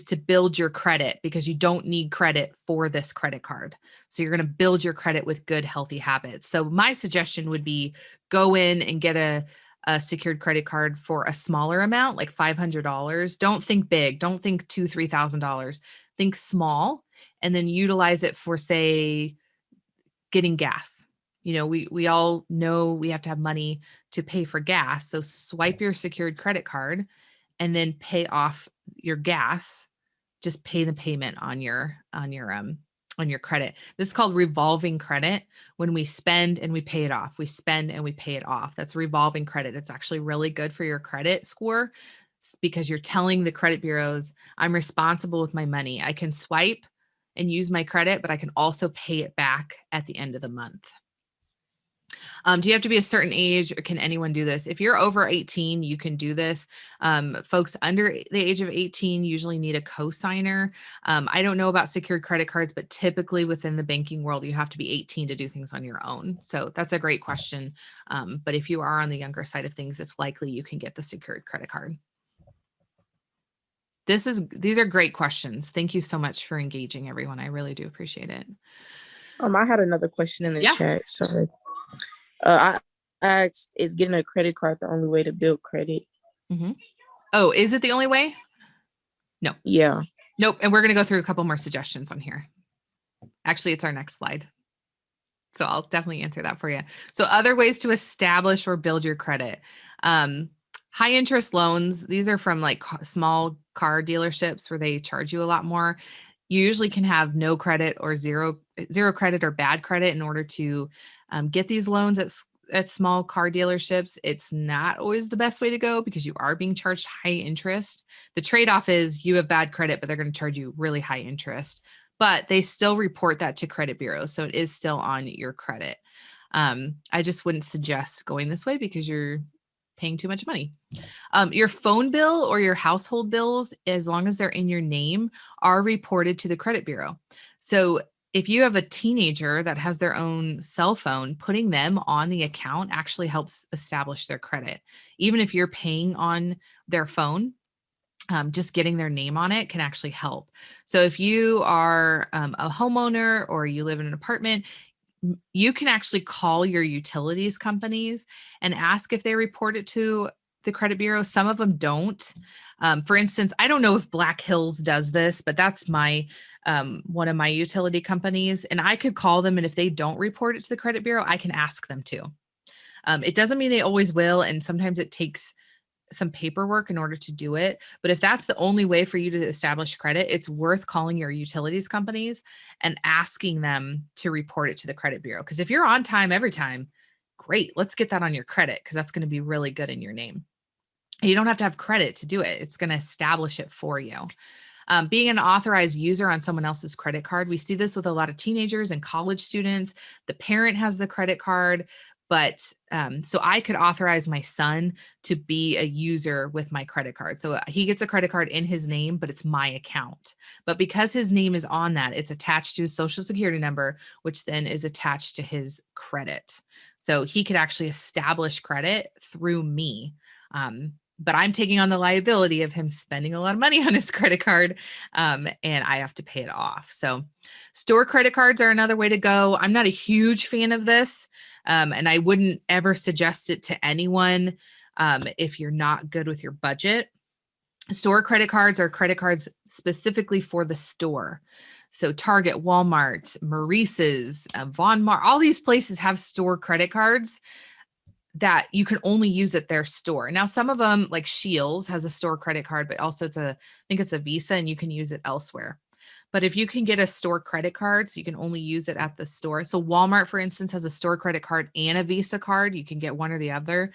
to build your credit, because you don't need credit for this credit card. So you're going to build your credit with good, healthy habits. So my suggestion would be go in and get a secured credit card for a smaller amount, like $500. Don't think big. Don't think $2,000, $3,000. Think small, and then utilize it for, say, getting gas. We all know we have to have money to pay for gas. So swipe your secured credit card and then pay off your gas. Just pay the payment on your credit. This is called revolving credit. When we spend and we pay it off, we spend and we pay it off. That's revolving credit. It's actually really good for your credit score because you're telling the credit bureaus, I'm responsible with my money. I can swipe and use my credit, but I can also pay it back at the end of the month. Do you have to be a certain age, or can anyone do this? If you're over 18, you can do this. Folks under the age of 18 usually need a cosigner. I don't know about secured credit cards, but typically within the banking world, you have to be 18 to do things on your own. So that's a great question. But if you are on the younger side of things, it's likely you can get the secured credit card. These are great questions. Thank you so much for engaging, everyone. I really do appreciate it. I had another question in the chat. Sorry. I asked, is getting a credit card the only way to build credit? Mm-hmm. Oh, is it the only way? No. Yeah. Nope. And we're going to go through a couple more suggestions on here. Actually, it's our next slide. So I'll definitely answer that for you. So other ways to establish or build your credit. High interest loans. These are from like small car dealerships where they charge you a lot more. You usually can have no credit or zero credit or bad credit in order to get these loans at small car dealerships. It's not always the best way to go because you are being charged high interest. The trade-off is you have bad credit, but they're going to charge you really high interest. But they still report that to credit bureaus, so it is still on your credit. I just wouldn't suggest going this way because you're paying too much money. Your phone bill or your household bills, as long as they're in your name, are reported to the credit bureau. So if you have a teenager that has their own cell phone, putting them on the account actually helps establish their credit. Even if you're paying on their phone, just getting their name on it can actually help. So if you are a homeowner or you live in an apartment, you can actually call your utilities companies and ask if they report it to the credit bureau. Some of them don't. For instance, I don't know if Black Hills does this, but that's my one of my utility companies, and I could call them, and if they don't report it to the credit bureau, I can ask them to. It doesn't mean they always will, and sometimes it takes some paperwork in order to do it. But if that's the only way for you to establish credit, it's worth calling your utilities companies and asking them to report it to the credit bureau. Because if you're on time every time, great, let's get that on your credit, because that's going to be really good in your name. You don't have to have credit to do it. It's going to establish it for you. Being an authorized user on someone else's credit card, we see this with a lot of teenagers and college students. The parent has the credit card, but so I could authorize my son to be a user with my credit card. So he gets a credit card in his name, but it's my account. But because his name is on that, it's attached to his social security number, which then is attached to his credit. So he could actually establish credit through me. But I'm taking on the liability of him spending a lot of money on his credit card, and I have to pay it off. So store credit cards are another way to go. I'm not a huge fan of this, and I wouldn't ever suggest it to anyone if you're not good with your budget. Store credit cards are credit cards specifically for the store. So Target, Walmart, Maurice's, Von Mar, all these places have store credit cards that you can only use at their store. Now, some of them, like Shields, has a store credit card, but also I think it's a Visa, and you can use it elsewhere. But if you can get a store credit card, so you can only use it at the store. So Walmart, for instance, has a store credit card and a Visa card. You can get one or the other.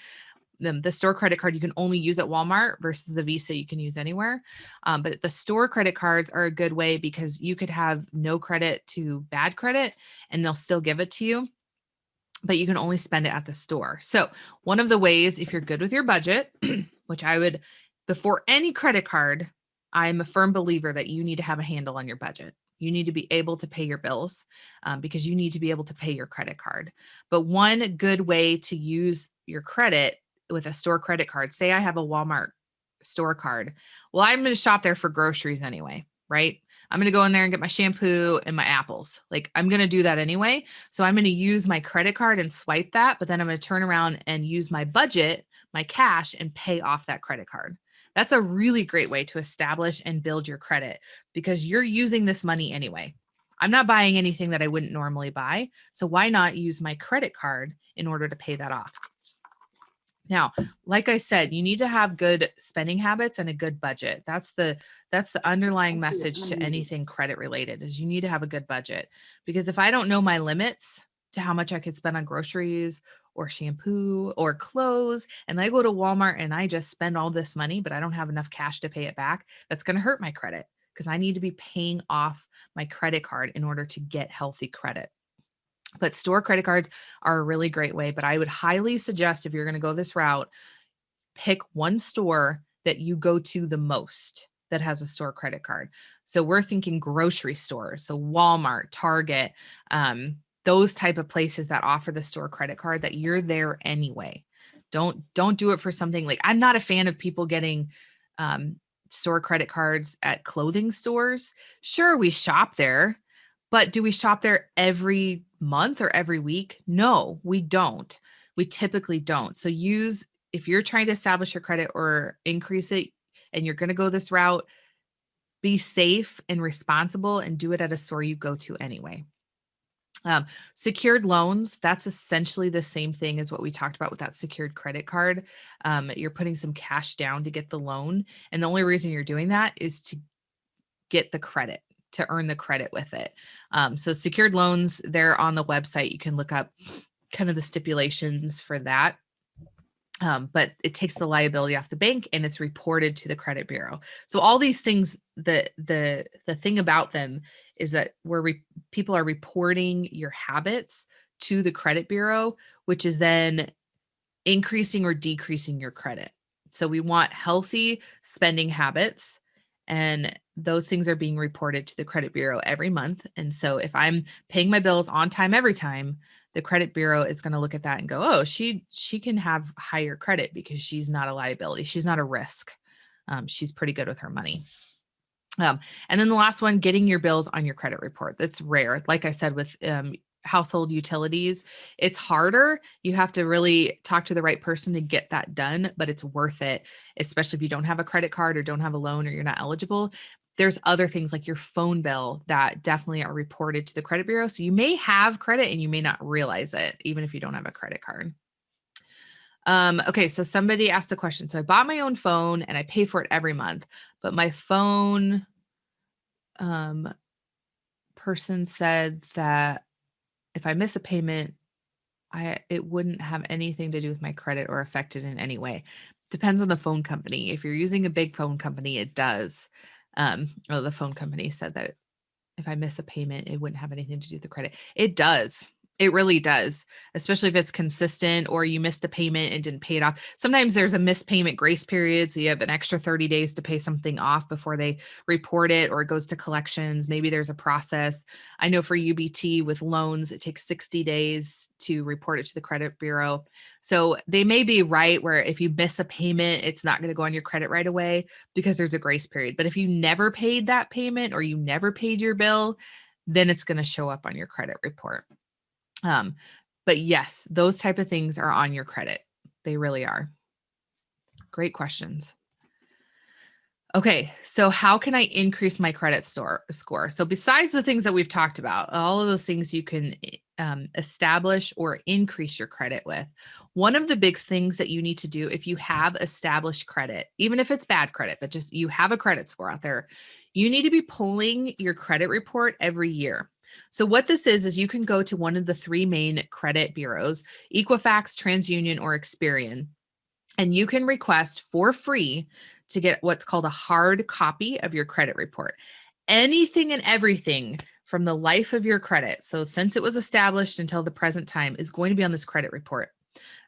The store credit card you can only use at Walmart versus the Visa you can use anywhere. But the store credit cards are a good way because you could have no credit to bad credit and they'll still give it to you, but you can only spend it at the store. So one of the ways, if you're good with your budget, which I would, before any credit card, I'm a firm believer that you need to have a handle on your budget. You need to be able to pay your bills because you need to be able to pay your credit card. But one good way to use your credit with a store credit card, say I have a Walmart store card. Well, I'm going to shop there for groceries anyway, right? I'm going to go in there and get my shampoo and my apples. Like I'm going to do that anyway. So I'm going to use my credit card and swipe that, but then I'm going to turn around and use my budget, my cash, and pay off that credit card. That's a really great way to establish and build your credit because you're using this money anyway. I'm not buying anything that I wouldn't normally buy. So why not use my credit card in order to pay that off? Now, like I said, you need to have good spending habits and a good budget. That's the underlying message to anything credit related is you need to have a good budget. Because if I don't know my limits to how much I could spend on groceries or shampoo or clothes, and I go to Walmart and I just spend all this money, but I don't have enough cash to pay it back, that's going to hurt my credit because I need to be paying off my credit card in order to get healthy credit. But store credit cards are a really great way, but I would highly suggest if you're going to go this route, pick one store that you go to the most that has a store credit card. So we're thinking grocery stores. So Walmart, Target, those type of places that offer the store credit card that you're there anyway. Don't do it for something like, I'm not a fan of people getting store credit cards at clothing stores. Sure, we shop there, but do we shop there every month or every week? No, we don't. We typically don't. So if you're trying to establish your credit or increase it and you're going to go this route, be safe and responsible and do it at a store you go to anyway. Secured loans, that's essentially the same thing as what we talked about with that secured credit card. You're putting some cash down to get the loan. And the only reason you're doing that is to get the credit, to earn the credit with it. So secured loans, they're on the website. You can look up kind of the stipulations for that. But it takes the liability off the bank and it's reported to the credit bureau. So all these things, the thing about them is that people are reporting your habits to the credit bureau, which is then increasing or decreasing your credit. So we want healthy spending habits And those things are being reported to the credit bureau every month. And so if I'm paying my bills on time every time, the credit bureau is going to look at that and go, oh, she can have higher credit because she's not a liability. She's not a risk. She's pretty good with her money. And then the last one, getting your bills on your credit report. That's rare. Like I said, with household utilities, it's harder. You have to really talk to the right person to get that done, but it's worth it, especially if you don't have a credit card or don't have a loan or you're not eligible. There's other things like your phone bill that definitely are reported to the credit bureau. So you may have credit and you may not realize it, even if you don't have a credit card. Okay, so somebody asked the question. So I bought my own phone and I pay for it every month, but my phone person said that if I miss a payment, it wouldn't have anything to do with my credit or affect it in any way. Depends on the phone company. If you're using a big phone company, it does. Well, the phone company said that if I miss a payment, it wouldn't have anything to do with the credit. It does. It really does, especially if it's consistent or you missed a payment and didn't pay it off. Sometimes there's a missed payment grace period. So you have an extra 30 days to pay something off before they report it or it goes to collections. Maybe there's a process. I know for UBT with loans, it takes 60 days to report it to the credit bureau. So they may be right where if you miss a payment, it's not going to go on your credit right away because there's a grace period. But if you never paid that payment or you never paid your bill, then it's going to show up on your credit report. But yes, those type of things are on your credit. They really are. Great questions. Okay, so how can I increase my credit score? So besides the things that we've talked about, all of those things you can establish or increase your credit with. One of the big things that you need to do if you have established credit, even if it's bad credit, but just you have a credit score out there, you need to be pulling your credit report every year. So what this is you can go to one of the three main credit bureaus, Equifax, TransUnion, or Experian, and you can request for free to get what's called a hard copy of your credit report. Anything and everything from the life of your credit, so since it was established until the present time, is going to be on this credit report.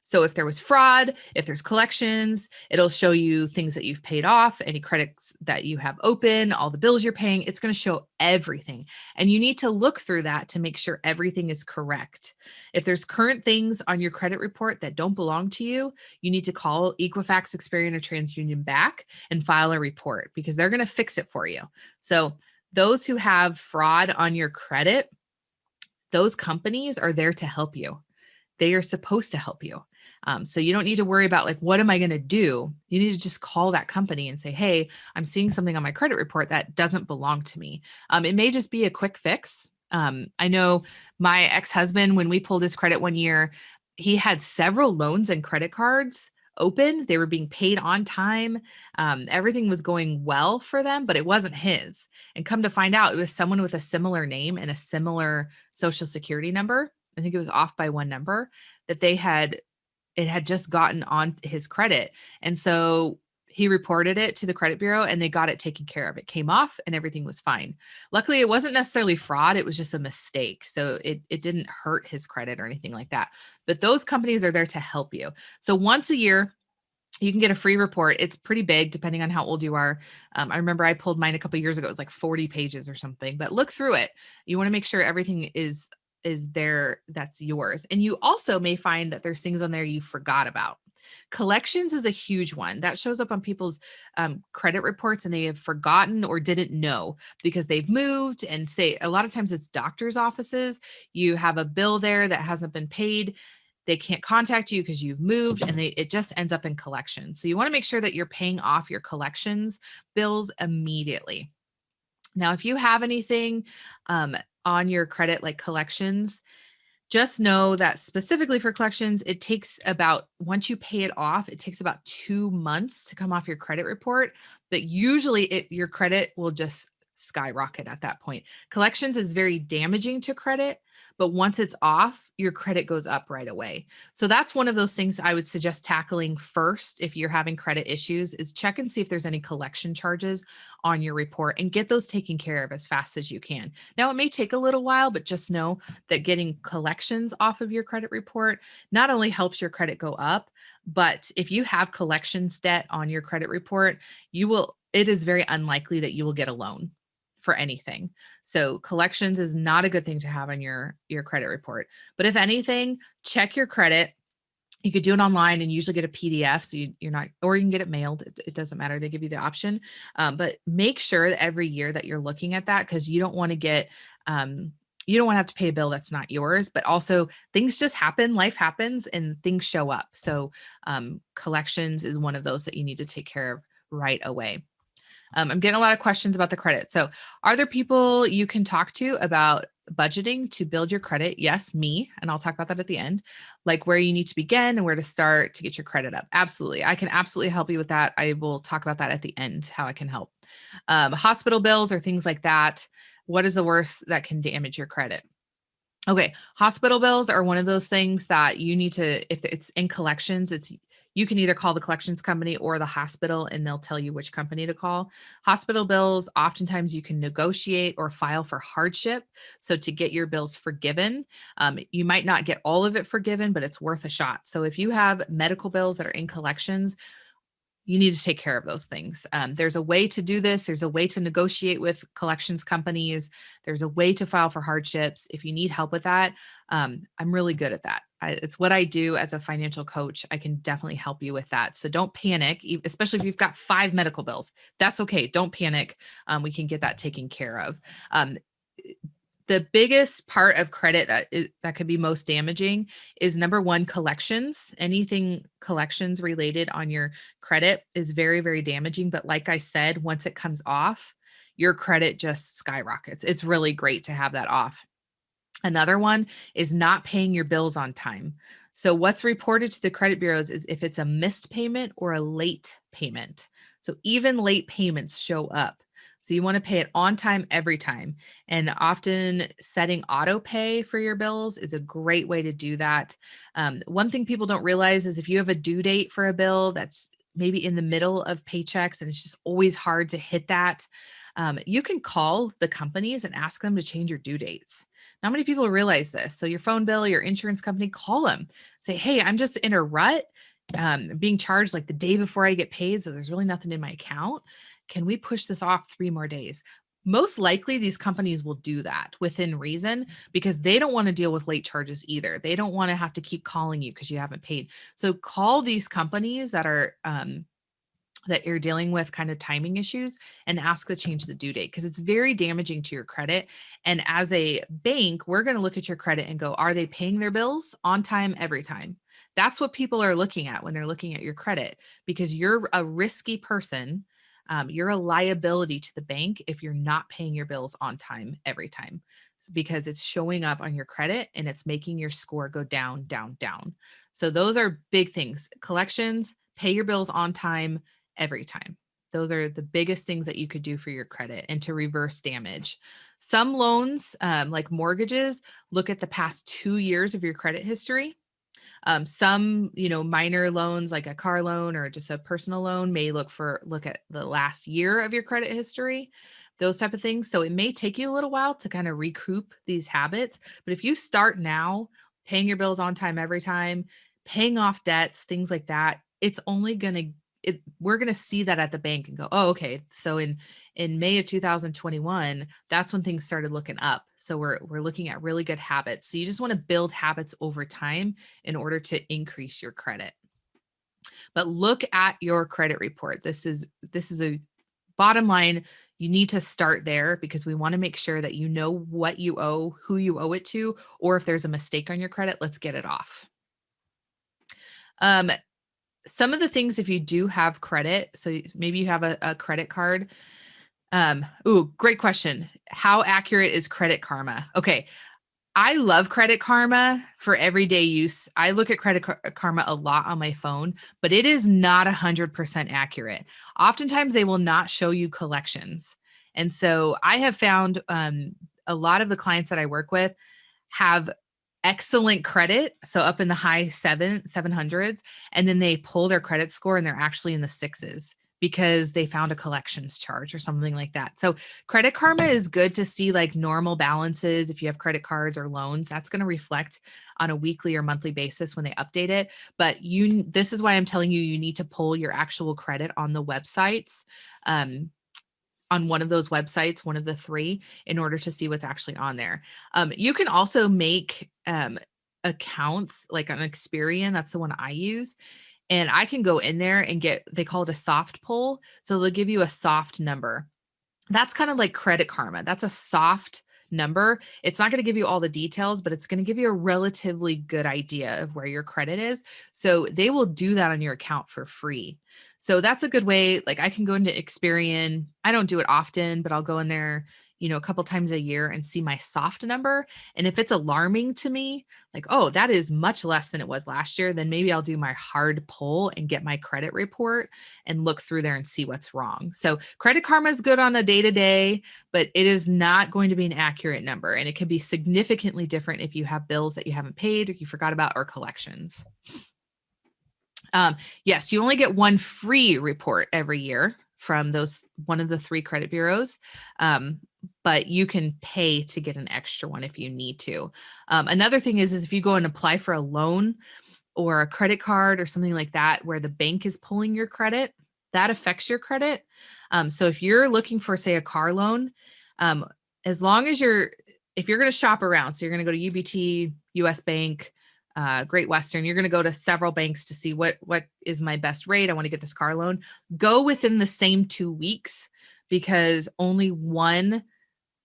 So if there was fraud, if there's collections, it'll show you things that you've paid off, any credits that you have open, all the bills you're paying. It's going to show everything. And you need to look through that to make sure everything is correct. If there's current things on your credit report that don't belong to you, you need to call Equifax, Experian, or TransUnion back and file a report because they're going to fix it for you. So those who have fraud on your credit, those companies are there to help you. They are supposed to help you. So you don't need to worry about like, what am I going to do? You need to just call that company and say, hey, I'm seeing something on my credit report that doesn't belong to me. It may just be a quick fix. I know my ex-husband, when we pulled his credit one year, he had several loans and credit cards open. They were being paid on time. Everything was going well for them, but it wasn't his. And come to find out, it was someone with a similar name and a similar social security number. I think it was off by one number that it had just gotten on his credit. And so he reported it to the credit bureau and they got it taken care of. It came off and everything was fine. Luckily, it wasn't necessarily fraud. It was just a mistake. So it didn't hurt his credit or anything like that. But those companies are there to help you. So once a year, you can get a free report. It's pretty big depending on how old you are. I remember I pulled mine a couple of years ago. It was like 40 pages or something, but look through it. You want to make sure everything is there that's yours. And you also may find that there's things on there you forgot about. Collections is a huge one that shows up on people's credit reports and they have forgotten or didn't know because they've moved, and say a lot of times it's doctor's offices. You have a bill there that hasn't been paid. They can't contact you because you've moved, and it just ends up in collections. So you want to make sure that you're paying off your collections bills immediately. Now, if you have anything on your credit like collections, just know that specifically for collections, it takes about, once you pay it off, it takes about 2 months to come off your credit report. But usually your credit will just skyrocket at that point. Collections is very damaging to credit, but once it's off, your credit goes up right away. So that's one of those things I would suggest tackling first if you're having credit issues, is check and see if there's any collection charges on your report and get those taken care of as fast as you can. Now, it may take a little while, but just know that getting collections off of your credit report not only helps your credit go up, but if you have collections debt on your credit report, you will it is very unlikely that you will get a loan for anything. So collections is not a good thing to have on your credit report. But if anything, check your credit. You could do it online and usually get a PDF. So you're not, or you can get it mailed. It doesn't matter. They give you the option. But make sure that every year that you're looking at that, because you don't want to get, you don't want to have to pay a bill that's not yours, but also things just happen, life happens, and things show up. So collections is one of those that you need to take care of right away. I'm getting a lot of questions about the credit. So are there people you can talk to about budgeting to build your credit? Yes, me. And I'll talk about that at the end, like where you need to begin and where to start to get your credit up. Absolutely. I can absolutely help you with that. I will talk about that at the end, how I can help. Hospital bills or things like that. What is the worst that can damage your credit? Okay. Hospital bills are one of those things that you need to, if it's in collections, you can either call the collections company or the hospital and they'll tell you which company to call. Hospital bills, oftentimes you can negotiate or file for hardship. So to get your bills forgiven, you might not get all of it forgiven, but it's worth a shot. So if you have medical bills that are in collections, you need to take care of those things. There's a way to do this. There's a way to negotiate with collections companies. There's a way to file for hardships. If you need help with that, I'm really good at that. It's what I do as a financial coach. I can definitely help you with that. So don't panic, especially if you've got 5 medical bills. That's okay. Don't panic. We can get that taken care of. The biggest part of credit that could be most damaging is number one, collections. Anything collections related on your credit is very, very damaging. But like I said, once it comes off, your credit just skyrockets. It's really great to have that off. Another one is not paying your bills on time. So what's reported to the credit bureaus is if it's a missed payment or a late payment. So even late payments show up. So you want to pay it on time every time. And often setting auto pay for your bills is a great way to do that. One thing people don't realize is if you have a due date for a bill that's maybe in the middle of paychecks and it's just always hard to hit that, you can call the companies and ask them to change your due dates. Not many people realize this. So your phone bill, your insurance company, call them. Say, hey, I'm just in a rut, being charged like the day before I get paid. So there's really nothing in my account. Can we push this off 3 more days? Most likely these companies will do that within reason because they don't want to deal with late charges either. They don't want to have to keep calling you because you haven't paid. So call these companies that are, that you're dealing with kind of timing issues and ask to change the due date because it's very damaging to your credit. And as a bank, we're going to look at your credit and go, are they paying their bills on time every time? That's what people are looking at when they're looking at your credit because you're a risky person. You're a liability to the bank if you're not paying your bills on time every time because it's showing up on your credit and it's making your score go down, down, down. So those are big things. Collections, pay your bills on time every time. Those are the biggest things that you could do for your credit and to reverse damage. Some loans, like mortgages, look at the past 2 years of your credit history. Some, minor loans like a car loan or just a personal loan may look at the last year of your credit history, those type of things. So it may take you a little while to kind of recoup these habits. But if you start now paying your bills on time every time, paying off debts, things like that, it's only going to we're going to see that at the bank and go, oh, okay. So in May of 2021, that's when things started looking up. So we're looking at really good habits. So you just want to build habits over time in order to increase your credit. But look at your credit report. This is a bottom line. You need to start there because we want to make sure that you know what you owe, who you owe it to, or if there's a mistake on your credit, let's get it off. Some of the things, if you do have credit, so maybe you have a credit card. Great question. How accurate is Credit Karma? Okay. I love Credit Karma for everyday use. I look at Credit Karma a lot on my phone, but it is not 100% accurate. Oftentimes they will not show you collections. And so I have found a lot of the clients that I work with have excellent credit. So up in the high 700s, and then they pull their credit score and they're actually in the 6s because they found a collections charge or something like that. So Credit Karma is good to see like normal balances. If you have credit cards or loans, that's going to reflect on a weekly or monthly basis when they update it. But this is why I'm telling you, you need to pull your actual credit on the websites, on one of those websites, one of the 3, in order to see what's actually on there. You can also make accounts like on Experian. That's the one I use. And I can go in there and they call it a soft pull. So they'll give you a soft number. That's kind of like Credit Karma. That's a soft number. It's not going to give you all the details, but it's going to give you a relatively good idea of where your credit is. So they will do that on your account for free. So that's a good way. Like I can go into Experian. I don't do it often, but I'll go in there, a couple times a year and see my soft number. And if it's alarming to me, like, oh, that is much less than it was last year, then maybe I'll do my hard pull and get my credit report and look through there and see what's wrong. So Credit Karma is good on a day-to-day, but it is not going to be an accurate number. And it can be significantly different if you have bills that you haven't paid or you forgot about or collections. Yes, you only get one free report every year from one of the 3 credit bureaus. But you can pay to get an extra one if you need to. Another thing is if you go and apply for a loan or a credit card or something like that, where the bank is pulling your credit, that affects your credit. So if you're looking for, say, a car loan, as long as if you're going to shop around, so you're going to go to UBT, US Bank, Great Western, you're going to go to several banks to see what is my best rate. I want to get this car loan. Go within the same 2 weeks, because only one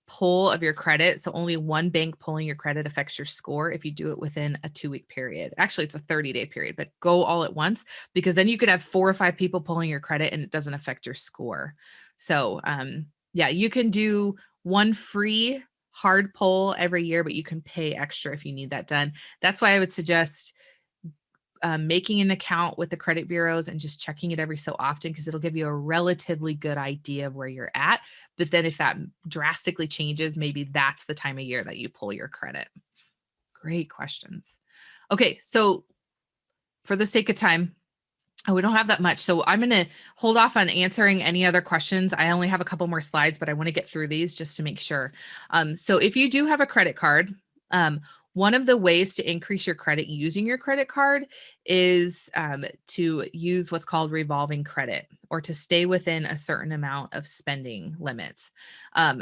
pull of your credit, so only one bank pulling your credit affects your score if you do it within a 2-week period. Actually, it's a 30-day period, but go all at once, because then you could have 4 or 5 people pulling your credit and it doesn't affect your score. So yeah, you can do one free hard pull every year, but you can pay extra if you need that done. That's why I would suggest making an account with the credit bureaus and just checking it every so often, because it'll give you a relatively good idea of where you're at. But then if that drastically changes, maybe that's the time of year that you pull your credit. Great questions. Okay, so for the sake of time, we don't have that much. So I'm going to hold off on answering any other questions. I only have a couple more slides, but I want to get through these just to make sure. So if you do have a credit card, one of the ways to increase your credit using your credit card is to use what's called revolving credit, or to stay within a certain amount of spending limits.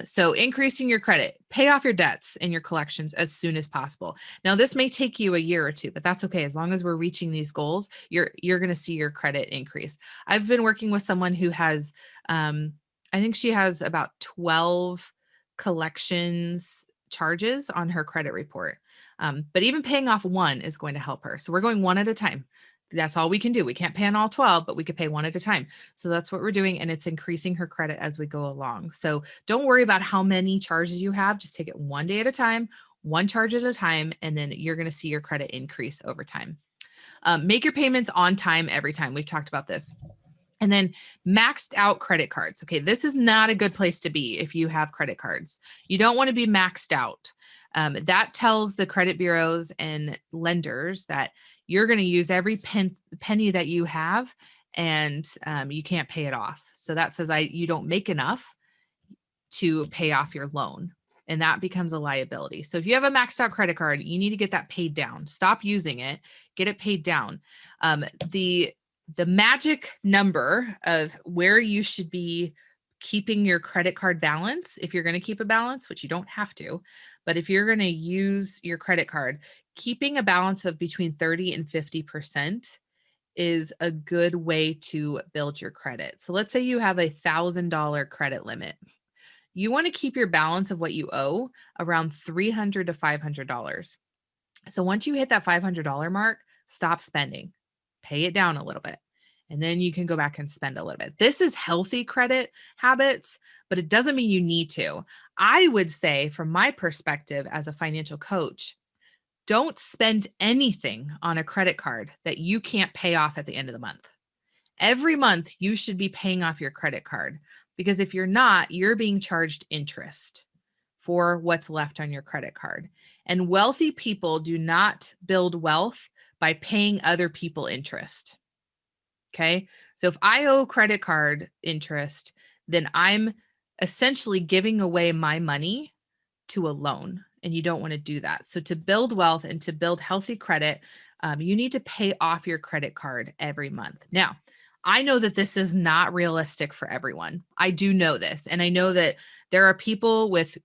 So increasing your credit, pay off your debts and your collections as soon as possible. Now, this may take you a year or 2, but that's okay. As long as we're reaching these goals, you're going to see your credit increase. I've been working with someone who has, I think she has about 12 collections charges on her credit report. But even paying off one is going to help her. So we're going one at a time. That's all we can do. We can't pay on all 12, but we could pay one at a time. So that's what we're doing. And it's increasing her credit as we go along. So don't worry about how many charges you have. Just take it one day at a time, one charge at a time, and then you're going to see your credit increase over time. Make your payments on time every time. We've talked about this. And then maxed out credit cards. Okay, this is not a good place to be if you have credit cards. You don't want to be maxed out. That tells the credit bureaus and lenders that you're going to use every penny that you have, and you can't pay it off. So that says you don't make enough to pay off your loan, and that becomes a liability. So if you have a maxed out credit card, you need to get that paid down. Stop using it, get it paid down. The magic number of where you should be keeping your credit card balance, if you're going to keep a balance, which you don't have to, but if you're going to use your credit card, keeping a balance of between 30 and 50% is a good way to build your credit. So let's say you have $1,000 credit limit. You want to keep your balance of what you owe around $300 to $500. So once you hit that $500 mark, stop spending, pay it down a little bit, and then you can go back and spend a little bit. This is healthy credit habits, but it doesn't mean you need to. I would say, from my perspective as a financial coach, don't spend anything on a credit card that you can't pay off at the end of the month. Every month, you should be paying off your credit card, because if you're not, you're being charged interest for what's left on your credit card. And wealthy people do not build wealth by paying other people interest. Okay. So if I owe credit card interest, then I'm essentially giving away my money to a loan, and you don't want to do that. So to build wealth and to build healthy credit, you need to pay off your credit card every month. Now, I know that this is not realistic for everyone. I do know this. And I know that there are people with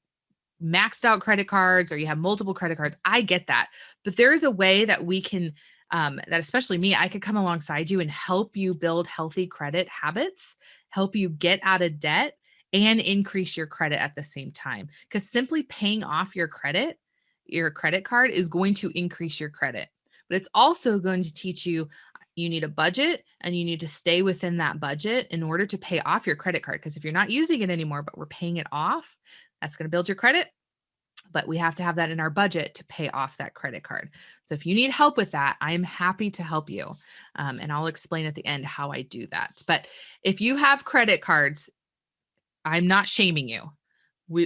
maxed out credit cards or you have multiple credit cards. I get that. But there is a way that we can, that especially me, I could come alongside you and help you build healthy credit habits, help you get out of debt and increase your credit at the same time. Because simply paying off your credit card is going to increase your credit. But it's also going to teach you you need a budget and you need to stay within that budget in order to pay off your credit card. Because if you're not using it anymore, but we're paying it off, that's going to build your credit. But we have to have that in our budget to pay off that credit card. So if you need help with that, I am happy to help you. And I'll explain at the end how I do that. But if you have credit cards, I'm not shaming you.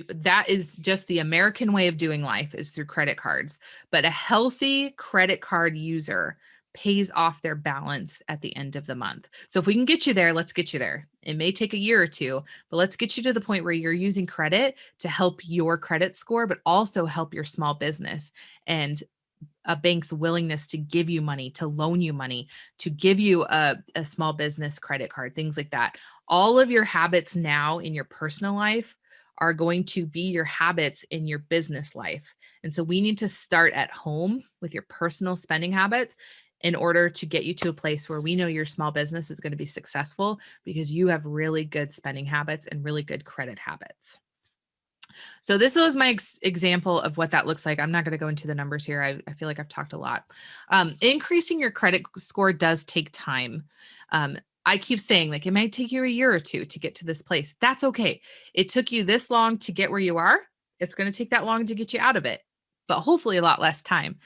That is just the American way of doing life, is through credit cards. But a healthy credit card user pays off their balance at the end of the month. So if we can get you there, let's get you there. It may take a year or two, but let's get you to the point where you're using credit to help your credit score, but also help your small business and a bank's willingness to give you money, to loan you money, to give you a small business credit card, things like that. All of your habits now in your personal life are going to be your habits in your business life. And so we need to start at home with your personal spending habits in order to get you to a place where we know your small business is going to be successful because you have really good spending habits and really good credit habits. So this was my example of what that looks like. I'm not going to go into the numbers here. I feel like I've talked a lot. Increasing your credit score does take time. I keep saying, like, it might take you a year or two to get to this place. That's okay. It took you this long to get where you are. It's going to take that long to get you out of it, but hopefully a lot less time.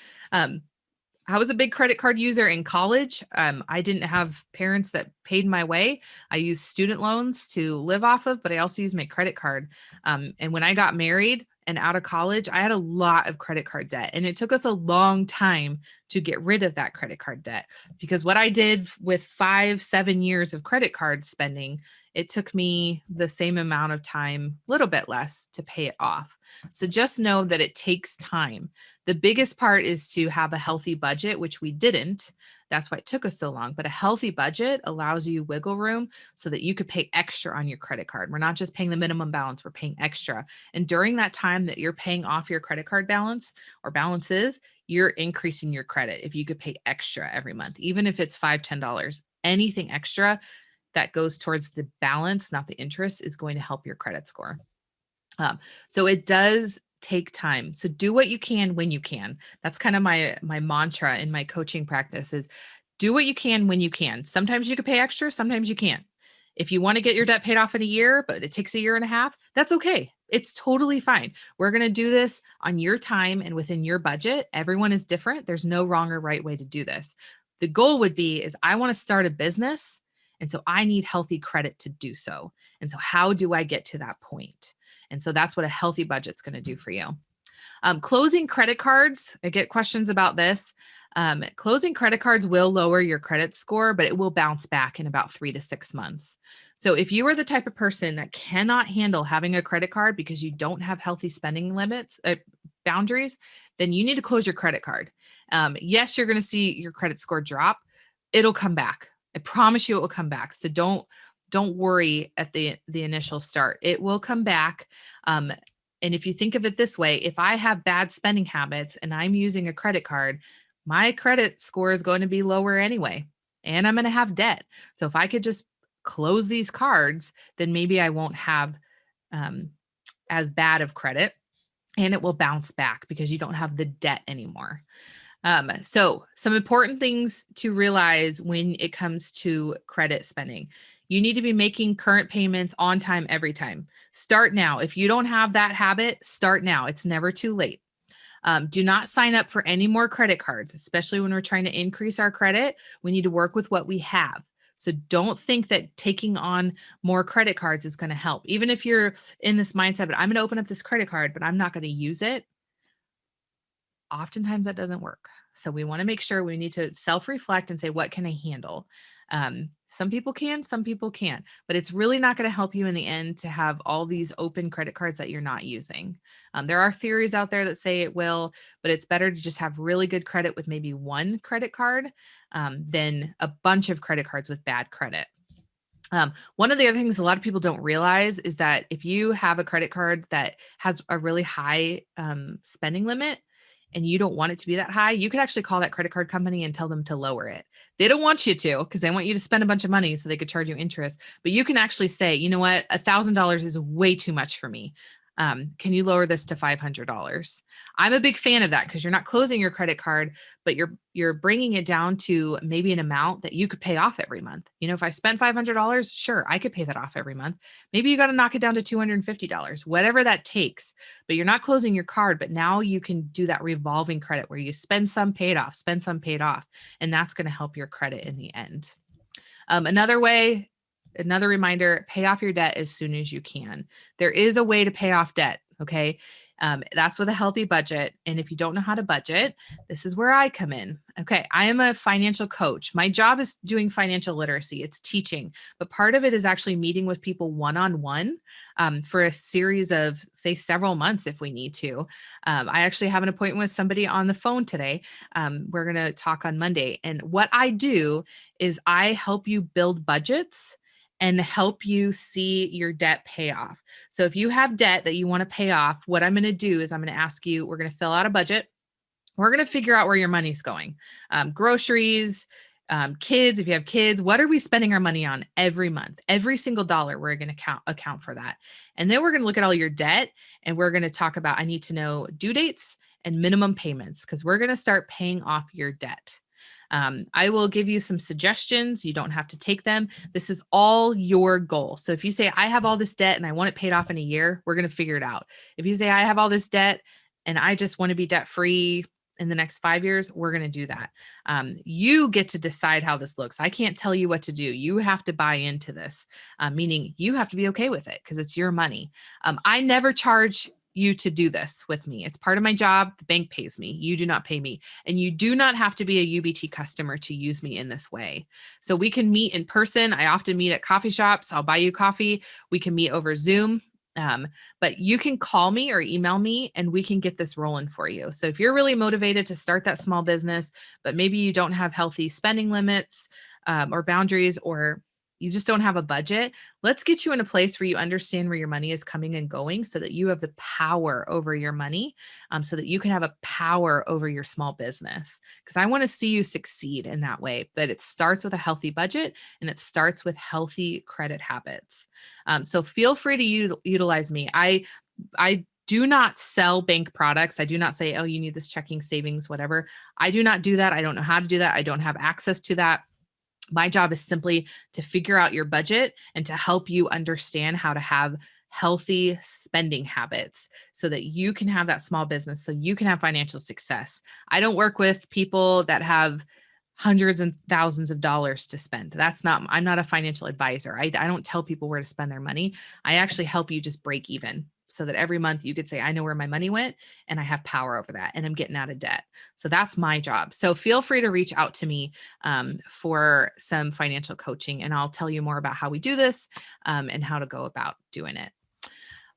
I was a big credit card user in college. I didn't have parents that paid my way. I used student loans to live off of, but I also used my credit card. And when I got married and out of college, I had a lot of credit card debt. And it took us a long time to get rid of that credit card debt, because what I did with 5-7 years of credit card spending, it took me the same amount of time, a little bit less, to pay it off. So just know that it takes time. The biggest part is to have a healthy budget, which we didn't. That's why it took us so long. But a healthy budget allows you wiggle room so that you could pay extra on your credit card. We're not just paying the minimum balance, we're paying extra. And during that time that you're paying off your credit card balance or balances, you're increasing your credit. If you could pay extra every month, even if it's $5, $10, anything extra that goes towards the balance, not the interest, is going to help your credit score. So it does take time. So do what you can when you can. That's kind of my mantra in my coaching practice is do what you can when you can. Sometimes you can pay extra, sometimes you can't. If you want to get your debt paid off in a year, but it takes a year and a half, that's okay. It's totally fine. We're going to do this on your time and within your budget. Everyone is different. There's no wrong or right way to do this. The goal would be is I want to start a business, and so I need healthy credit to do so. And so how do I get to that point? And so that's what a healthy budget's going to do for you. Closing credit cards, I get questions about this. Closing credit cards will lower your credit score, but it will bounce back in about 3 to 6 months. So if you are the type of person that cannot handle having a credit card because you don't have healthy spending limits, boundaries, then you need to close your credit card. Yes, you're going to see your credit score drop. It'll come back. I promise you it will come back. So don't worry at the initial start. It will come back. And if you think of it this way, if I have bad spending habits and I'm using a credit card, my credit score is going to be lower anyway, and I'm going to have debt. So if I could just close these cards, then maybe I won't have as bad of credit, and it will bounce back because you don't have the debt anymore. So some important things to realize when it comes to credit spending. You need to be making current payments on time, every time. Start now. If you don't have that habit, start now. It's never too late. Do not sign up for any more credit cards, especially when we're trying to increase our credit. We need to work with what we have. So don't think that taking on more credit cards is going to help. Even if you're in this mindset, but I'm going to open up this credit card, but I'm not going to use it. Oftentimes that doesn't work. So we want to make sure we need to self-reflect and say, what can I handle? Some people can, some people can't, but it's really not going to help you in the end to have all these open credit cards that you're not using. There are theories out there that say it will, but it's better to just have really good credit with maybe one credit card than a bunch of credit cards with bad credit. One of the other things a lot of people don't realize is that if you have a credit card that has a really high spending limit and you don't want it to be that high, you could actually call that credit card company and tell them to lower it. They don't want you to, because they want you to spend a bunch of money so they could charge you interest. But you can actually say, you know what, $1,000 is way too much for me. Can you lower this to $500? I'm a big fan of that because you're not closing your credit card, but you're bringing it down to maybe an amount that you could pay off every month. You know, if I spent $500, sure, I could pay that off every month. Maybe you got to knock it down to $250, whatever that takes. But you're not closing your card, but now you can do that revolving credit where you spend some paid off, spend some paid off, and that's going to help your credit in the end. Another reminder, pay off your debt as soon as you can. There is a way to pay off debt. Okay. That's with a healthy budget. And if you don't know how to budget, this is where I come in. Okay. I am a financial coach. My job is doing financial literacy. It's teaching, but part of it is actually meeting with people one-on-one for a series of, say, several months if we need to. I actually have an appointment with somebody on the phone today. We're going to talk on Monday. And what I do is I help you build budgets and help you see your debt pay off. So if you have debt that you want to pay off, what I'm going to do is I'm going to ask you, we're going to fill out a budget. We're going to figure out where your money's going. Groceries, kids, if you have kids, what are we spending our money on every month? Every single dollar, we're going to account for that. And then we're going to look at all your debt and we're going to talk about, I need to know due dates and minimum payments because we're going to start paying off your debt. I will give you some suggestions. You don't have to take them. This is all your goal. So if you say, I have all this debt and I want it paid off in a year, we're going to figure it out. If you say, I have all this debt and I just want to be debt free in the next 5 years, we're going to do that. You get to decide how this looks. I can't tell you what to do. You have to buy into this, meaning you have to be okay with it because it's your money. I never charge you to do this with me. It's part of my job. The bank pays me. You do not pay me. And you do not have to be a UBT customer to use me in this way. So we can meet in person. I often meet at coffee shops. I'll buy you coffee. We can meet over Zoom. But you can call me or email me and we can get this rolling for you. So if you're really motivated to start that small business, but maybe you don't have healthy spending limits or boundaries, or you just don't have a budget, let's get you in a place where you understand where your money is coming and going so that you have the power over your money, so that you can have a power over your small business. Because I want to see you succeed in that way, that it starts with a healthy budget and it starts with healthy credit habits. So feel free to utilize me. I do not sell bank products. I do not say, oh, you need this checking, savings, whatever. I do not do that. I don't know how to do that. I don't have access to that. My job is simply to figure out your budget and to help you understand how to have healthy spending habits so that you can have that small business, so you can have financial success. I don't work with people that have hundreds and thousands of dollars to spend. I'm not a financial advisor. I don't tell people where to spend their money. I actually help you just break even so that every month you could say, I know where my money went and I have power over that and I'm getting out of debt. So that's my job. So feel free to reach out to me for some financial coaching and I'll tell you more about how we do this and how to go about doing it.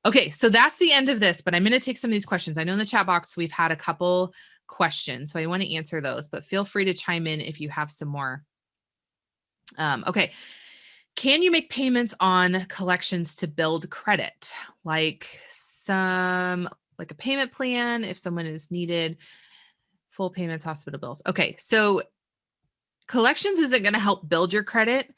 Okay, so that's the end of this, but I'm going to take some of these questions. I know in the chat box, we've had a couple questions, so I want to answer those, but feel free to chime in if you have some more. Okay. Can you make payments on collections to build credit? Like a payment plan if someone is needed, full payments, hospital bills. Okay, so collections isn't going to help build your credit,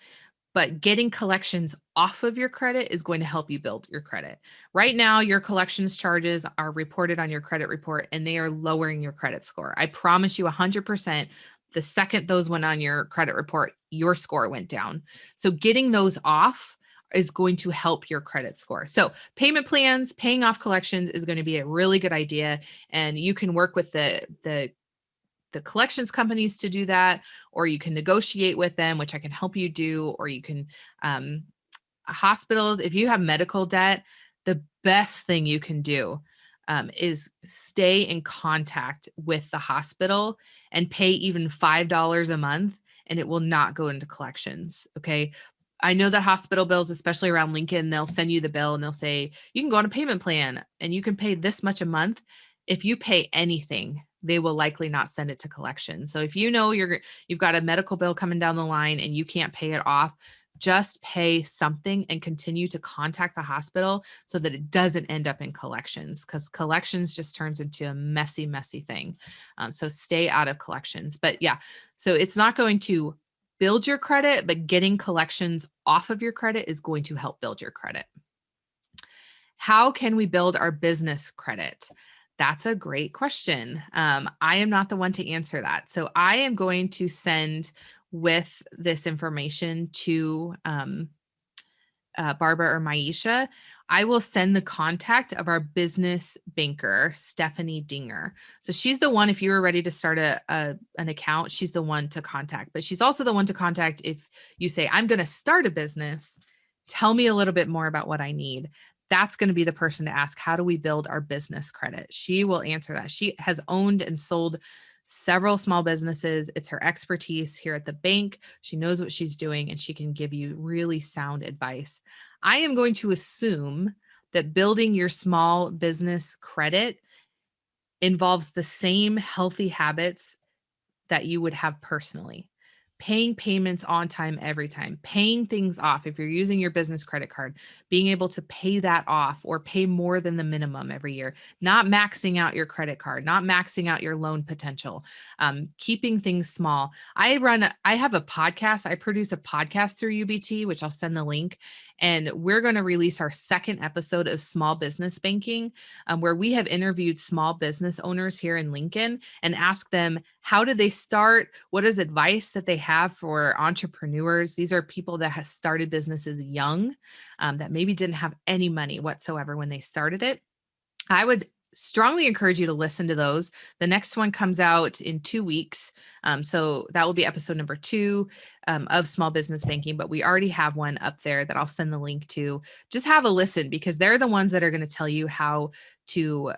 but getting collections off of your credit is going to help you build your credit. Right now, your collections charges are reported on your credit report and they are lowering your credit score. I promise you 100%. The second those went on your credit report, your score went down. So getting those off is going to help your credit score. So payment plans, paying off collections is going to be a really good idea. And you can work with the collections companies to do that, or you can negotiate with them, which I can help you do, or you can, hospitals, if you have medical debt, the best thing you can do is stay in contact with the hospital and pay even $5 a month and it will not go into collections. Okay. I know that hospital bills, especially around Lincoln, they'll send you the bill and they'll say, you can go on a payment plan and you can pay this much a month. If you pay anything, they will likely not send it to collection. So if you know you've got a medical bill coming down the line and you can't pay it off, just pay something and continue to contact the hospital so that it doesn't end up in collections, because collections just turns into a messy, messy thing. So stay out of collections. But yeah, so it's not going to build your credit, but getting collections off of your credit is going to help build your credit. How can we build our business credit? That's a great question. I am not the one to answer that. So I am going to send with this information to Barbara or Maisha. I will send the contact of our business banker, Stephanie Dinger. So she's the one, if you were ready to start an account, she's the one to contact. But she's also the one to contact if you say, I'm going to start a business. Tell me a little bit more about what I need. That's going to be the person to ask, how do we build our business credit? She will answer that. She has owned and sold several small businesses. It's her expertise here at the bank. She knows what she's doing and she can give you really sound advice. I am going to assume that building your small business credit involves the same healthy habits that you would have personally. Paying payments on time every time, paying things off. If you're using your business credit card, being able to pay that off or pay more than the minimum every year, not maxing out your credit card, not maxing out your loan potential, keeping things small. I have a podcast. I produce a podcast through UBT, which I'll send the link. And we're going to release our second episode of Small Business Banking, where we have interviewed small business owners here in Lincoln and asked them, how did they start? What is advice that they have for entrepreneurs? These are people that have started businesses young, that maybe didn't have any money whatsoever when they started it. I would strongly encourage you to listen to those. The next one comes out in 2 weeks. So that will be episode number 2 of Small Business Banking, but we already have one up there that I'll send the link to. Just have a listen, because they're the ones that are going to tell you how to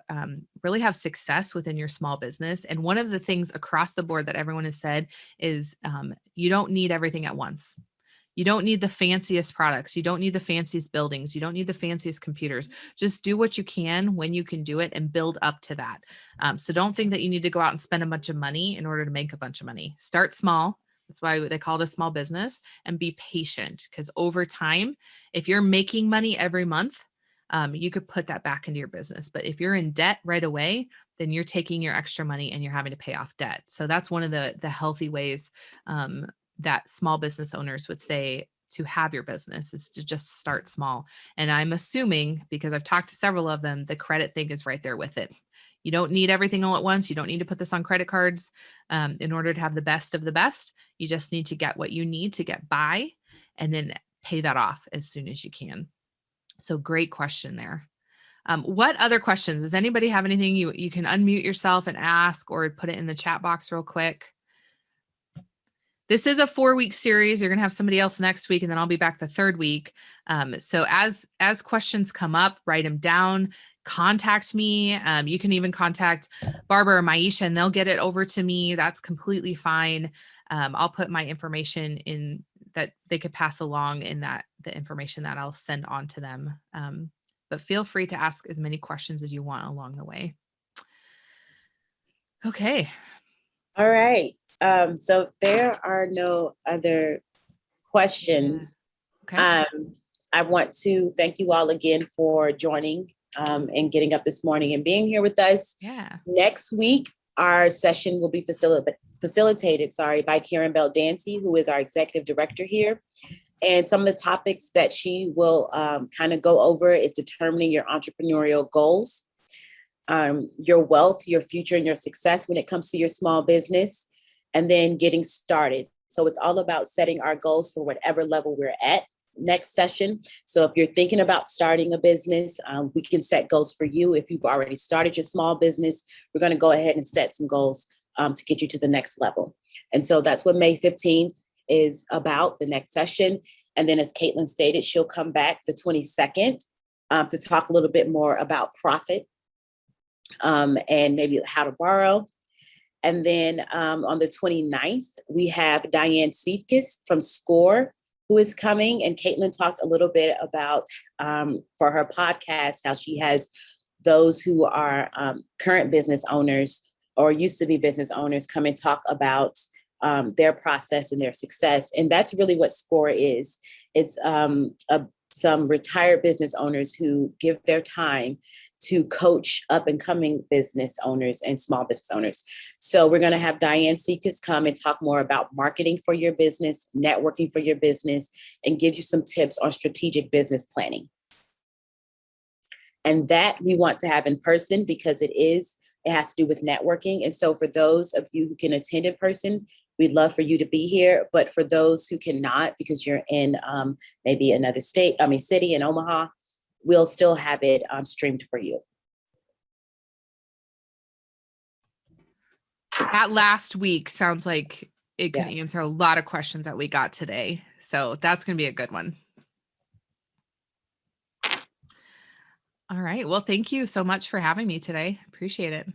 really have success within your small business. And one of the things across the board that everyone has said is you don't need everything at once. You don't need the fanciest products. You don't need the fanciest buildings. You don't need the fanciest computers. Just do what you can when you can do it and build up to that. So don't think that you need to go out and spend a bunch of money in order to make a bunch of money. Start small. That's why they call it a small business, and be patient, because over time, if you're making money every month, you could put that back into your business. But if you're in debt right away, then you're taking your extra money and you're having to pay off debt. So that's one of the healthy ways that small business owners would say to have your business, is to just start small. And I'm assuming, because I've talked to several of them, the credit thing is right there with it. You don't need everything all at once. You don't need to put this on credit cards in order to have the best of the best. You just need to get what you need to get by and then pay that off as soon as you can. So great question there. What other questions? Does anybody have anything you can unmute yourself and ask, or put it in the chat box real quick? This is a 4-week series. You're going to have somebody else next week, and then I'll be back the 3rd week. So as questions come up, write them down, contact me. You can even contact Barbara or Maisha, and they'll get it over to me. That's completely fine. I'll put my information in that they could pass along in the information that I'll send on to them. But feel free to ask as many questions as you want along the way. Okay. All right. So if there are no other questions, Okay. I want to thank you all again for joining and getting up this morning and being here with us. Yeah. Next week, our session will be facilitated by Karen Bell Dancy, who is our executive director here. And some of the topics that she will kind of go over is determining your entrepreneurial goals, your wealth, your future, and your success when it comes to your small business, and then getting started. So it's all about setting our goals for whatever level we're at next session. So if you're thinking about starting a business, we can set goals for you. If you've already started your small business, we're going to go ahead and set some goals to get you to the next level. And so that's what May 15th is about, the next session. And then as Caitlin stated, she'll come back the 22nd to talk a little bit more about profit and maybe how to borrow. And then on the 29th, we have Diane Siefkes from SCORE, who is coming. And Caitlin talked a little bit about, for her podcast, how she has those who are current business owners or used to be business owners come and talk about their process and their success. And that's really what SCORE is. It's some retired business owners who give their time to coach up and coming business owners and small business owners. So we're going to have Diane Siefkes come and talk more about marketing for your business, networking for your business, and give you some tips on strategic business planning. And that we want to have in person because it has to do with networking. And so for those of you who can attend in person, we'd love for you to be here. But for those who cannot, because you're in maybe another city in Omaha, we'll still have it streamed for you. That last week sounds like it can answer a lot of questions that we got today. So that's going to be a good one. All right. Well, thank you so much for having me today. Appreciate it.